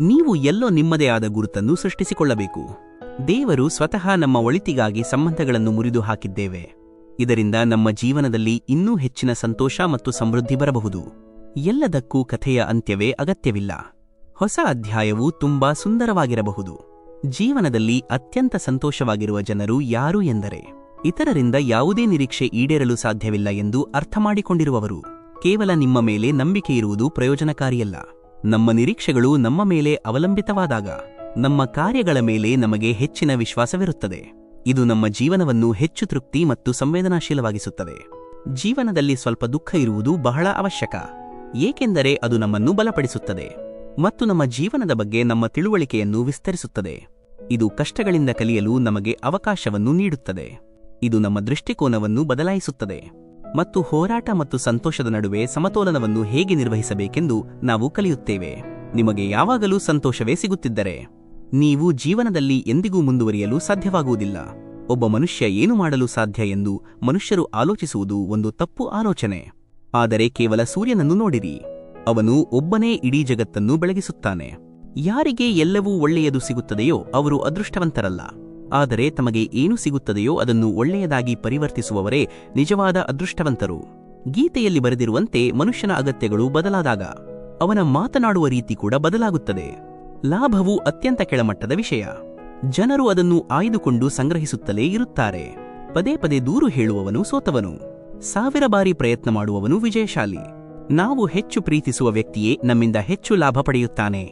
ನೀವು ಎಲ್ಲೋ ನಿಮ್ಮದೇ ಆದ ಗುರುತನ್ನು ಸೃಷ್ಟಿಸಿಕೊಳ್ಳಬೇಕು. ದೇವರು ಸ್ವತಃ ನಮ್ಮ ಒಳಿತಿಗಾಗಿ ಸಂಬಂಧಗಳನ್ನು ಮುರಿದು ಹಾಕಿದ್ದೇವೆ. ಇದರಿಂದ ನಮ್ಮ ಜೀವನದಲ್ಲಿ ಇನ್ನೂ ಹೆಚ್ಚಿನ ಸಂತೋಷ ಮತ್ತು ಸಮೃದ್ಧಿ ಬರಬಹುದು. ಎಲ್ಲದಕ್ಕೂ ಕಥೆಯ ಅಂತ್ಯವೇ ಅಗತ್ಯವಿಲ್ಲ. ಹೊಸ ಅಧ್ಯಾಯವು ತುಂಬಾ ಸುಂದರವಾಗಿರಬಹುದು. ಜೀವನದಲ್ಲಿ ಅತ್ಯಂತ ಸಂತೋಷವಾಗಿರುವ ಜನರು ಯಾರು ಎಂದರೆ ಇತರರಿಂದ ಯಾವುದೇ ನಿರೀಕ್ಷೆ ಈಡೇರಲು ಸಾಧ್ಯವಿಲ್ಲ ಎಂದು ಅರ್ಥಮಾಡಿಕೊಂಡಿರುವವರು. ಕೇವಲ ನಿಮ್ಮ ಮೇಲೆ ನಂಬಿಕೆ ಇರುವುದು ಪ್ರಯೋಜನಕಾರಿಯಲ್ಲ. ನಮ್ಮ ನಿರೀಕ್ಷೆಗಳು ನಮ್ಮ ಮೇಲೆ ಅವಲಂಬಿತವಾದಾಗ ನಮ್ಮ ಕಾರ್ಯಗಳ ಮೇಲೆ ನಮಗೆ ಹೆಚ್ಚಿನ ವಿಶ್ವಾಸವಿರುತ್ತದೆ. ಇದು ನಮ್ಮ ಜೀವನವನ್ನು ಹೆಚ್ಚು ತೃಪ್ತಿ ಮತ್ತು ಸಂವೇದನಾಶೀಲವಾಗಿಸುತ್ತದೆ. ಜೀವನದಲ್ಲಿ ಸ್ವಲ್ಪ ದುಃಖ ಇರುವುದು ಬಹಳ ಅವಶ್ಯಕ, ಏಕೆಂದರೆ ಅದು ನಮ್ಮನ್ನು ಬಲಪಡಿಸುತ್ತದೆ ಮತ್ತು ನಮ್ಮ ಜೀವನದ ಬಗ್ಗೆ ನಮ್ಮ ತಿಳುವಳಿಕೆಯನ್ನು ವಿಸ್ತರಿಸುತ್ತದೆ. ಇದು ಕಷ್ಟಗಳಿಂದ ಕಲಿಯಲು ನಮಗೆ ಅವಕಾಶವನ್ನು ನೀಡುತ್ತದೆ. ಇದು ನಮ್ಮ ದೃಷ್ಟಿಕೋನವನ್ನು ಬದಲಾಯಿಸುತ್ತದೆ ಮತ್ತು ಹೋರಾಟ ಮತ್ತು ಸಂತೋಷದ ನಡುವೆ ಸಮತೋಲನವನ್ನು ಹೇಗೆ ನಿರ್ವಹಿಸಬೇಕೆಂದು ನಾವು ಕಲಿಯುತ್ತೇವೆ. ನಿಮಗೆ ಯಾವಾಗಲೂ ಸಂತೋಷವೇ ಸಿಗುತ್ತಿದ್ದರೆ ನೀವು ಜೀವನದಲ್ಲಿ ಎಂದಿಗೂ ಮುಂದುವರಿಯಲು ಸಾಧ್ಯವಾಗುವುದಿಲ್ಲ. ಒಬ್ಬ ಮನುಷ್ಯ ಏನು ಮಾಡಲು ಸಾಧ್ಯ ಎಂದು ಮನುಷ್ಯರು ಆಲೋಚಿಸುವುದು ಒಂದು ತಪ್ಪು ಆಲೋಚನೆ. ಆದರೆ ಕೇವಲ ಸೂರ್ಯನನ್ನು ನೋಡಿರಿ, ಅವನು ಒಬ್ಬನೇ ಇಡೀ ಜಗತ್ತನ್ನು ಬೆಳಗಿಸುತ್ತಾನೆ. ಯಾರಿಗೆ ಎಲ್ಲವೂ ಒಳ್ಳೆಯದು ಸಿಗುತ್ತದೆಯೋ ಅವರು ಅದೃಷ್ಟವಂತರಲ್ಲ, ಆದರೆ ತಮಗೆ ಏನು ಸಿಗುತ್ತದೆಯೋ ಅದನ್ನು ಒಳ್ಳೆಯದಾಗಿ ಪರಿವರ್ತಿಸುವವರೇ ನಿಜವಾದ ಅದೃಷ್ಟವಂತರು. ಗೀತೆಯಲ್ಲಿ ಬರೆದಿರುವಂತೆ ಮನುಷ್ಯನ ಅಗತ್ಯಗಳು ಬದಲಾದಾಗ ಅವನ ಮಾತನಾಡುವ ರೀತಿ ಕೂಡ ಬದಲಾಗುತ್ತದೆ. ಲಾಭವು ಅತ್ಯಂತ ಕೆಳಮಟ್ಟದ ವಿಷಯ. ಜನರು ಅದನ್ನು ಆಯ್ದುಕೊಂಡು ಸಂಗ್ರಹಿಸುತ್ತಲೇ ಇರುತ್ತಾರೆ. ಪದೇ ಪದೇ ದೂರು ಹೇಳುವವನು ಸೋತವನು, 1000 ಬಾರಿ ಪ್ರಯತ್ನ ಮಾಡುವವನು ವಿಜಯಶಾಲಿ. ನಾವು ಹೆಚ್ಚು ಪ್ರೀತಿಸುವ ವ್ಯಕ್ತಿಯೇ ನಮ್ಮಿಂದ ಹೆಚ್ಚು ಲಾಭ ಪಡೆಯುತ್ತಾನೆ,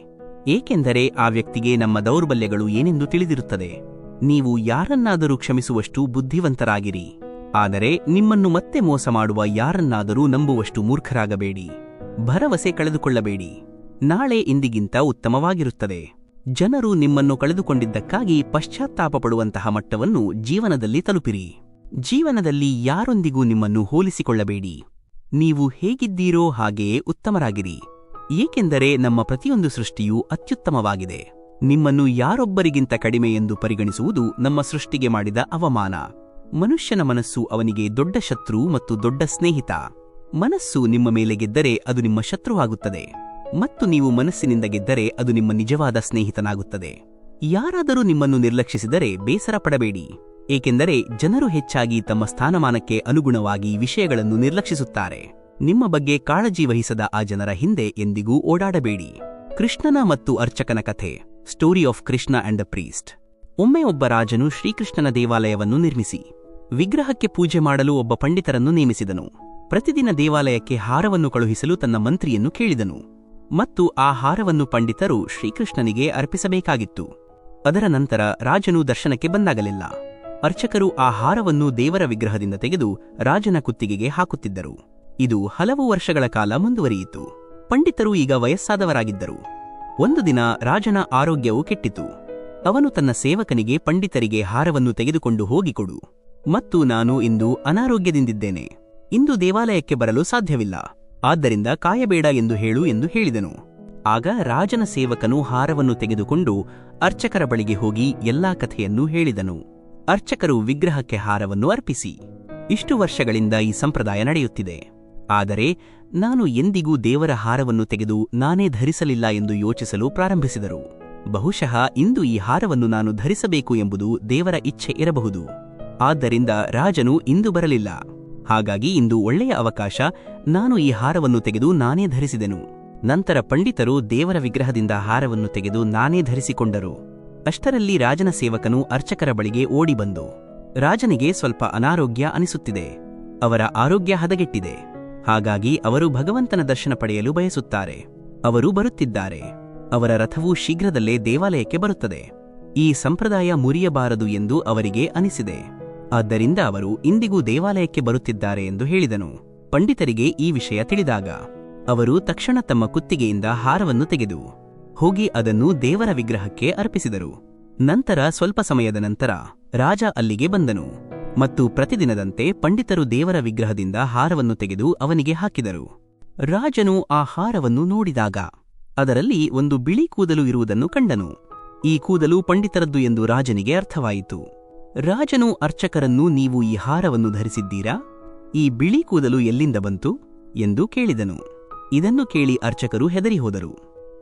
ಏಕೆಂದರೆ ಆ ವ್ಯಕ್ತಿಗೆ ನಮ್ಮ ದೌರ್ಬಲ್ಯಗಳು ಏನೆಂದು ತಿಳಿದಿರುತ್ತದೆ. ನೀವು ಯಾರನ್ನಾದರೂ ಕ್ಷಮಿಸುವಷ್ಟು ಬುದ್ಧಿವಂತರಾಗಿರಿ, ಆದರೆ ನಿಮ್ಮನ್ನು ಮತ್ತೆ ಮೋಸ ಮಾಡುವ ಯಾರನ್ನಾದರೂ ನಂಬುವಷ್ಟು ಮೂರ್ಖರಾಗಬೇಡಿ. ಭರವಸೆ ಕಳೆದುಕೊಳ್ಳಬೇಡಿ. ನಾಳೆ ಇಂದಿಗಿಂತ ಉತ್ತಮವಾಗಿರುತ್ತದೆ. ಜನರು ನಿಮ್ಮನ್ನು ಕಳೆದುಕೊಂಡಿದ್ದಕ್ಕಾಗಿ ಪಶ್ಚಾತ್ತಾಪ ಪಡುವಂತಹ ಮಟ್ಟವನ್ನು ಜೀವನದಲ್ಲಿ ತಲುಪಿರಿ. ಜೀವನದಲ್ಲಿ ಯಾರೊಂದಿಗೂ ನಿಮ್ಮನ್ನು ಹೋಲಿಸಿಕೊಳ್ಳಬೇಡಿ. ನೀವು ಹೇಗಿದ್ದೀರೋ ಹಾಗೆಯೇ ಉತ್ತಮರಾಗಿರಿ, ಏಕೆಂದರೆ ನಮ್ಮ ಪ್ರತಿಯೊಂದು ಸೃಷ್ಟಿಯೂ ಅತ್ಯುತ್ತಮವಾಗಿದೆ. ನಿಮ್ಮನ್ನು ಯಾರೊಬ್ಬರಿಗಿಂತ ಕಡಿಮೆ ಎಂದು ಪರಿಗಣಿಸುವುದು ನಮ್ಮ ಸೃಷ್ಟಿಗೆ ಮಾಡಿದ ಅವಮಾನ. ಮನುಷ್ಯನ ಮನಸ್ಸು ಅವನಿಗೆ ದೊಡ್ಡ ಶತ್ರು ಮತ್ತು ದೊಡ್ಡ ಸ್ನೇಹಿತ. ಮನಸ್ಸು ನಿಮ್ಮ ಮೇಲೆ ಗೆದ್ದರೆ ಅದು ನಿಮ್ಮ ಶತ್ರುವಾಗುತ್ತದೆ ಮತ್ತು ನೀವು ಮನಸ್ಸಿನಿಂದ ಗೆದ್ದರೆ ಅದು ನಿಮ್ಮ ನಿಜವಾದ ಸ್ನೇಹಿತನಾಗುತ್ತದೆ. ಯಾರಾದರೂ ನಿಮ್ಮನ್ನು ನಿರ್ಲಕ್ಷಿಸಿದರೆ ಬೇಸರ ಪಡಬೇಡಿ, ಏಕೆಂದರೆ ಜನರು ಹೆಚ್ಚಾಗಿ ತಮ್ಮ ಸ್ಥಾನಮಾನಕ್ಕೆ ಅನುಗುಣವಾಗಿ ವಿಷಯಗಳನ್ನು ನಿರ್ಲಕ್ಷಿಸುತ್ತಾರೆ. ನಿಮ್ಮ ಬಗ್ಗೆ ಕಾಳಜಿ ವಹಿಸದ ಆ ಜನರ ಹಿಂದೆ ಎಂದಿಗೂ ಓಡಾಡಬೇಡಿ. ಕೃಷ್ಣನ ಮತ್ತು ಅರ್ಚಕನ ಕಥೆ, story of Krishna and the priest. ಒಮ್ಮೆ ಒಬ್ಬ ರಾಜನು ಶ್ರೀಕೃಷ್ಣನ ದೇವಾಲಯವನ್ನು ನಿರ್ಮಿಸಿ ವಿಗ್ರಹಕ್ಕೆ ಪೂಜೆ ಮಾಡಲು ಒಬ್ಬ ಪಂಡಿತರನ್ನು ನೇಮಿಸಿದನು. ಪ್ರತಿದಿನ ದೇವಾಲಯಕ್ಕೆ ಹಾರವನ್ನು ಕಳುಹಿಸಲು ತನ್ನ ಮಂತ್ರಿಯನ್ನು ಕೇಳಿದನು ಮತ್ತು ಆ ಹಾರವನ್ನು ಪಂಡಿತರು ಶ್ರೀಕೃಷ್ಣನಿಗೆ ಅರ್ಪಿಸಬೇಕಾಗಿತ್ತು. ಅದರ ನಂತರ ರಾಜನು ದರ್ಶನಕ್ಕೆ ಬಂದಾಗಲಿಲ್ಲ ಅರ್ಚಕರು ಆ ಹಾರವನ್ನು ದೇವರ ವಿಗ್ರಹದಿಂದ ತೆಗೆದು ರಾಜನ ಕುತ್ತಿಗೆಗೆ ಹಾಕುತ್ತಿದ್ದರು. ಇದು ಹಲವು ವರ್ಷಗಳ ಕಾಲ ಮುಂದುವರಿಯಿತು. ಪಂಡಿತರು ಈಗ ವಯಸ್ಸಾದವರಾಗಿದ್ದರು. ಒಂದು ದಿನ ರಾಜನ ಆರೋಗ್ಯವು ಕೆಟ್ಟಿತು. ಅವನು ತನ್ನ ಸೇವಕನಿಗೆ ಪಂಡಿತರಿಗೆ ಹಾರವನ್ನು ತೆಗೆದುಕೊಂಡು ಹೋಗಿಕೊಡು ಮತ್ತು ನಾನು ಇಂದು ಅನಾರೋಗ್ಯದಿಂದಿದ್ದೇನೆ, ಇಂದು ದೇವಾಲಯಕ್ಕೆ ಬರಲು ಸಾಧ್ಯವಿಲ್ಲ, ಆದ್ದರಿಂದ ಕಾಯಬೇಡ ಎಂದು ಹೇಳು ಎಂದು ಹೇಳಿದನು. ಆಗ ರಾಜನ ಸೇವಕನು ಹಾರವನ್ನು ತೆಗೆದುಕೊಂಡು ಅರ್ಚಕರ ಬಳಿಗೆ ಹೋಗಿ ಎಲ್ಲಾ ಕಥೆಯನ್ನು ಹೇಳಿದನು. ಅರ್ಚಕರು ವಿಗ್ರಹಕ್ಕೆ ಹಾರವನ್ನು ಅರ್ಪಿಸಿ, ಇಷ್ಟು ವರ್ಷಗಳಿಂದ ಈ ಸಂಪ್ರದಾಯ ನಡೆಯುತ್ತಿದೆ. ಆದರೆ ನಾನು ಎಂದಿಗೂ ದೇವರ ಹಾರವನ್ನು ತೆಗೆದು ನಾನೇ ಧರಿಸಲಿಲ್ಲ ಎಂದು ಯೋಚಿಸಲು ಪ್ರಾರಂಭಿಸಿದರು. ಬಹುಶಃ ಇಂದು ಈ ಹಾರವನ್ನು ನಾನು ಧರಿಸಬೇಕು ಎಂಬುದು ದೇವರ ಇಚ್ಛೆ ಇರಬಹುದು. ಆದ್ದರಿಂದ ರಾಜನು ಇಂದು ಬರಲಿಲ್ಲ. ಹಾಗಾಗಿ ಇಂದು ಒಳ್ಳೆಯ ಅವಕಾಶ, ನಾನು ಈ ಹಾರವನ್ನು ತೆಗೆದು ನಾನೇ ಧರಿಸಿದೆನು. ನಂತರ ಪಂಡಿತರು ದೇವರ ವಿಗ್ರಹದಿಂದ ಹಾರವನ್ನು ತೆಗೆದು ನಾನೇ ಧರಿಸಿಕೊಂಡರು. ಅಷ್ಟರಲ್ಲಿ ರಾಜನ ಸೇವಕನು ಅರ್ಚಕರ ಬಳಿಗೆ ಓಡಿ ಬಂದು, ರಾಜನಿಗೆ ಸ್ವಲ್ಪ ಅನಾರೋಗ್ಯ ಅನಿಸುತ್ತಿದೆ, ಅವರ ಆರೋಗ್ಯ ಹದಗೆಟ್ಟಿದೆ, ಹಾಗಾಗಿ ಅವರು ಭಗವಂತನ ದರ್ಶನ ಪಡೆಯಲು ಬಯಸುತ್ತಾರೆ. ಅವರು ಬರುತ್ತಿದ್ದಾರೆ. ಅವರ ರಥವು ಶೀಘ್ರದಲ್ಲೇ ದೇವಾಲಯಕ್ಕೆ ಬರುತ್ತದೆ. ಈ ಸಂಪ್ರದಾಯ ಮುರಿಯಬಾರದು ಎಂದು ಅವರಿಗೆ ಅನಿಸಿದೆ. ಆದ್ದರಿಂದ ಅವರು ಇಂದಿಗೂ ದೇವಾಲಯಕ್ಕೆ ಬರುತ್ತಿದ್ದಾರೆ ಎಂದು ಹೇಳಿದನು. ಪಂಡಿತರಿಗೆ ಈ ವಿಷಯ ತಿಳಿದಾಗ ಅವರು ತಕ್ಷಣ ತಮ್ಮ ಕುತ್ತಿಗೆಯಿಂದ ಹಾರವನ್ನು ತೆಗೆದು ಹೋಗಿ ಅದನ್ನು ದೇವರ ವಿಗ್ರಹಕ್ಕೆ ಅರ್ಪಿಸಿದರು. ನಂತರ ಸ್ವಲ್ಪ ಸಮಯದ ನಂತರ ರಾಜ ಅಲ್ಲಿಗೆ ಬಂದನು ಮತ್ತು ಪ್ರತಿದಿನದಂತೆ ಪಂಡಿತರು ದೇವರ ವಿಗ್ರಹದಿಂದ ಹಾರವನ್ನು ತೆಗೆದು ಅವನಿಗೆ ಹಾಕಿದರು. ರಾಜನು ಆ ಹಾರವನ್ನು ನೋಡಿದಾಗ ಅದರಲ್ಲಿ ಒಂದು ಬಿಳಿ ಕೂದಲು ಇರುವುದನ್ನು ಕಂಡನು. ಈ ಕೂದಲು ಪಂಡಿತರದ್ದು ಎಂದು ರಾಜನಿಗೆ ಅರ್ಥವಾಯಿತು. ರಾಜನು ಅರ್ಚಕರನ್ನು, ನೀವು ಈ ಹಾರವನ್ನು ಧರಿಸಿದ್ದೀರಾ? ಈ ಬಿಳಿ ಕೂದಲು ಎಲ್ಲಿಂದ ಬಂತು ಎಂದು ಕೇಳಿದನು. ಇದನ್ನು ಕೇಳಿ ಅರ್ಚಕರು ಹೆದರಿ ಹೋದರು.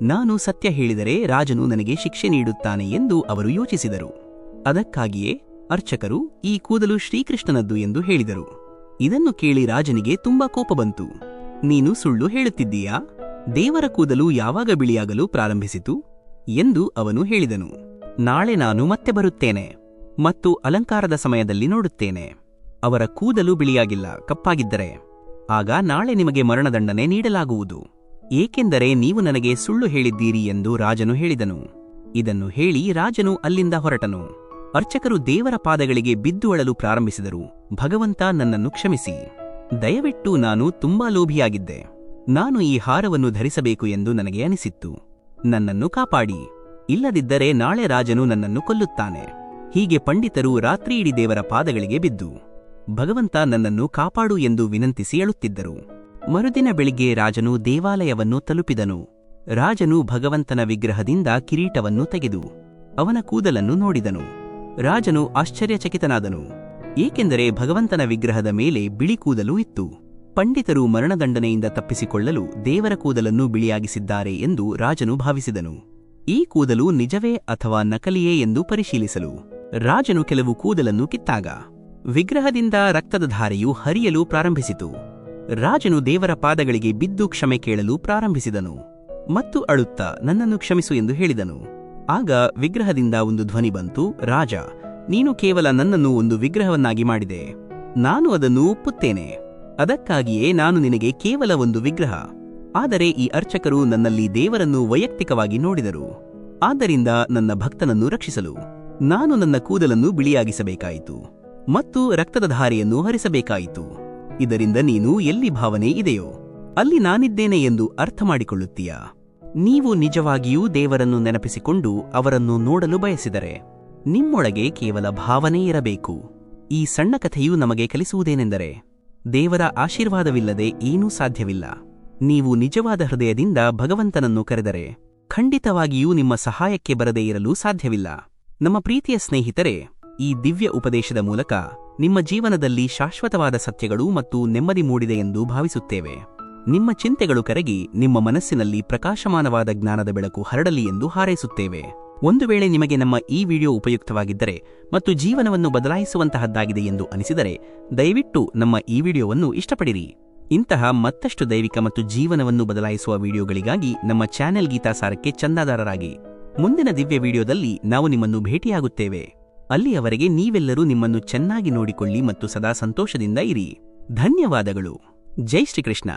ನಾನು ಸತ್ಯ ಹೇಳಿದರೆ ರಾಜನು ನನಗೆ ಶಿಕ್ಷೆ ನೀಡುತ್ತಾನೆ ಎಂದು ಅವರು ಯೋಚಿಸಿದರು. ಅದಕ್ಕಾಗಿಯೇ ಅರ್ಚಕರು ಈ ಕೂದಲು ಶ್ರೀಕೃಷ್ಣನದ್ದು ಎಂದು ಹೇಳಿದರು. ಇದನ್ನು ಕೇಳಿ ರಾಜನಿಗೆ ತುಂಬಾ ಕೋಪ ಬಂತು. ನೀನು ಸುಳ್ಳು ಹೇಳುತ್ತಿದ್ದೀಯಾ? ದೇವರ ಕೂದಲು ಯಾವಾಗ ಬಿಳಿಯಾಗಲು ಪ್ರಾರಂಭಿಸಿತು ಎಂದು ಅವನು ಹೇಳಿದನು. ನಾಳೆ ನಾನು ಮತ್ತೆ ಬರುತ್ತೇನೆ ಮತ್ತು ಅಲಂಕಾರದ ಸಮಯದಲ್ಲಿ ನೋಡುತ್ತೇನೆ. ಅವರ ಕೂದಲು ಬಿಳಿಯಾಗಿಲ್ಲ, ಕಪ್ಪಾಗಿದ್ದರೆ ಆಗ ನಾಳೆ ನಿಮಗೆ ಮರಣದಂಡನೆ ನೀಡಲಾಗುವುದು, ಏಕೆಂದರೆ ನೀವು ನನಗೆ ಸುಳ್ಳು ಹೇಳಿದ್ದೀರಿ ಎಂದು ರಾಜನು ಹೇಳಿದನು. ಇದನ್ನು ಹೇಳಿ ರಾಜನು ಅಲ್ಲಿಂದ ಹೊರಟನು. ಅರ್ಚಕರು ದೇವರ ಪಾದಗಳಿಗೆ ಬಿದ್ದು ಅಳಲು ಪ್ರಾರಂಭಿಸಿದರು. ಭಗವಂತ, ನನ್ನನ್ನು ಕ್ಷಮಿಸಿ, ದಯವಿಟ್ಟು ನಾನು ತುಂಬಾ ಲೋಭಿಯಾಗಿದ್ದೆ. ನಾನು ಈ ಹಾರವನ್ನು ಧರಿಸಬೇಕು ಎಂದು ನನಗೆ ಅನಿಸಿತ್ತು. ನನ್ನನ್ನು ಕಾಪಾಡಿ, ಇಲ್ಲದಿದ್ದರೆ ನಾಳೆ ರಾಜನು ನನ್ನನ್ನು ಕೊಲ್ಲುತ್ತಾನೆ. ಹೀಗೆ ಪಂಡಿತರು ರಾತ್ರಿಯಿಡೀ ದೇವರ ಪಾದಗಳಿಗೆ ಬಿದ್ದು ಭಗವಂತ ನನ್ನನ್ನು ಕಾಪಾಡು ಎಂದು ವಿನಂತಿಸಿ ಅಳುತ್ತಿದ್ದರು. ಮರುದಿನ ಬೆಳಿಗ್ಗೆ ರಾಜನು ದೇವಾಲಯವನ್ನು ತಲುಪಿದನು. ರಾಜನು ಭಗವಂತನ ವಿಗ್ರಹದಿಂದ ಕಿರೀಟವನ್ನು ತೆಗೆದು ಅವನ ಕೂದಲನ್ನು ನೋಡಿದನು. ರಾಜನು ಆಶ್ಚರ್ಯಚಕಿತನಾದನು, ಏಕೆಂದರೆ ಭಗವಂತನ ವಿಗ್ರಹದ ಮೇಲೆ ಬಿಳಿ ಕೂದಲು ಇತ್ತು. ಪಂಡಿತರು ಮರಣದಂಡನೆಯಿಂದ ತಪ್ಪಿಸಿಕೊಳ್ಳಲು ದೇವರ ಕೂದಲನ್ನು ಬಿಳಿಯಾಗಿಸಿದ್ದಾರೆ ಎಂದು ರಾಜನು ಭಾವಿಸಿದನು. ಈ ಕೂದಲು ನಿಜವೇ ಅಥವಾ ನಕಲಿಯೇ ಎಂದು ಪರಿಶೀಲಿಸಲು ರಾಜನು ಕೆಲವು ಕೂದಲನ್ನು ಕಿತ್ತಾಗ ವಿಗ್ರಹದಿಂದ ರಕ್ತದ ಧಾರೆಯು ಹರಿಯಲು ಪ್ರಾರಂಭಿಸಿತು. ರಾಜನು ದೇವರ ಪಾದಗಳಿಗೆ ಬಿದ್ದು ಕ್ಷಮೆ ಕೇಳಲು ಪ್ರಾರಂಭಿಸಿದನು ಮತ್ತು ಅಳುತ್ತಾ, ನನ್ನನ್ನು ಕ್ಷಮಿಸು ಎಂದು ಹೇಳಿದನು. ಆಗ ವಿಗ್ರಹದಿಂದ ಒಂದು ಧ್ವನಿ ಬಂತು, ರಾಜ, ನೀನು ಕೇವಲ ನನ್ನನ್ನು ಒಂದು ವಿಗ್ರಹವನ್ನಾಗಿ ಮಾಡಿದೆ. ನಾನು ಅದನ್ನು ಒಪ್ಪುತ್ತೇನೆ. ಅದಕ್ಕಾಗಿಯೇ ನಾನು ನಿನಗೆ ಕೇವಲ ಒಂದು ವಿಗ್ರಹ. ಆದರೆ ಈ ಅರ್ಚಕರು ನನ್ನಲ್ಲಿ ದೇವರನ್ನು ವೈಯಕ್ತಿಕವಾಗಿ ನೋಡಿದರು. ಆದ್ದರಿಂದ ನನ್ನ ಭಕ್ತನನ್ನು ರಕ್ಷಿಸಲು ನಾನು ನನ್ನ ಕೂದಲನ್ನು ಬಿಳಿಯಾಗಿಸಬೇಕಾಯಿತು ಮತ್ತು ರಕ್ತದ ಧಾರೆಯನ್ನು ಹರಿಸಬೇಕಾಯಿತು. ಇದರಿಂದ ನೀನು ಎಲ್ಲಿ ಭಾವನೆ ಇದೆಯೋ ಅಲ್ಲಿ ನಾನಿದ್ದೇನೆ ಎಂದು ಅರ್ಥ ಮಾಡಿಕೊಳ್ಳುತ್ತೀಯಾ? ನೀವು ನಿಜವಾಗಿಯೂ ದೇವರನ್ನು ನೆನಪಿಸಿಕೊಂಡು ಅವರನ್ನು ನೋಡಲು ಬಯಸಿದರೆ ನಿಮ್ಮೊಳಗೆ ಕೇವಲ ಭಾವನೆ ಇರಬೇಕು. ಈ ಸಣ್ಣ ಕಥೆಯು ನಮಗೆ ಕಲಿಸುವುದೇನೆಂದರೆ, ದೇವರ ಆಶೀರ್ವಾದವಿಲ್ಲದೆ ಏನೂ ಸಾಧ್ಯವಿಲ್ಲ. ನೀವು ನಿಜವಾದ ಹೃದಯದಿಂದ ಭಗವಂತನನ್ನು ಕರೆದರೆ ಖಂಡಿತವಾಗಿಯೂ ನಿಮ್ಮ ಸಹಾಯಕ್ಕೆ ಬರದೇ ಇರಲು ಸಾಧ್ಯವಿಲ್ಲ. ನಮ್ಮ ಪ್ರೀತಿಯ ಸ್ನೇಹಿತರೆ, ಈ ದಿವ್ಯ ಉಪದೇಶದ ಮೂಲಕ ನಿಮ್ಮ ಜೀವನದಲ್ಲಿ ಶಾಶ್ವತವಾದ ಸತ್ಯಗಳು ಮತ್ತು ನೆಮ್ಮದಿ ಮೂಡಿದೆ ಎಂದು ಭಾವಿಸುತ್ತೇವೆ. ನಿಮ್ಮ ಚಿಂತೆಗಳು ಕರಗಿ ನಿಮ್ಮ ಮನಸ್ಸಿನಲ್ಲಿ ಪ್ರಕಾಶಮಾನವಾದ ಜ್ಞಾನದ ಬೆಳಕು ಹರಡಲಿ ಎಂದು ಹಾರೈಸುತ್ತೇವೆ. ಒಂದು ವೇಳೆ ನಿಮಗೆ ನಮ್ಮ ಈ ವಿಡಿಯೋ ಉಪಯುಕ್ತವಾಗಿದ್ದರೆ ಮತ್ತು ಜೀವನವನ್ನು ಬದಲಾಯಿಸುವಂತಹದ್ದಾಗಿದೆ ಎಂದು ಅನಿಸಿದರೆ ದಯವಿಟ್ಟು ನಮ್ಮ ಈ ವಿಡಿಯೋವನ್ನು ಇಷ್ಟಪಡಿರಿ. ಇಂತಹ ಮತ್ತಷ್ಟು ದೈವಿಕ ಮತ್ತು ಜೀವನವನ್ನು ಬದಲಾಯಿಸುವ ವಿಡಿಯೋಗಳಿಗಾಗಿ ನಮ್ಮ ಚಾನೆಲ್ ಗೀತಾಸಾರಕ್ಕೆ ಚಂದಾದಾರರಾಗಿ. ಮುಂದಿನ ದಿವ್ಯ ವಿಡಿಯೋದಲ್ಲಿ ನಾವು ನಿಮ್ಮನ್ನು ಭೇಟಿಯಾಗುತ್ತೇವೆ. ಅಲ್ಲಿಯವರೆಗೆ ನೀವೆಲ್ಲರೂ ನಿಮ್ಮನ್ನು ಚೆನ್ನಾಗಿ ನೋಡಿಕೊಳ್ಳಿ ಮತ್ತು ಸದಾ ಸಂತೋಷದಿಂದ ಇರಿ. ಧನ್ಯವಾದಗಳು. ಜೈ ಶ್ರೀಕೃಷ್ಣ.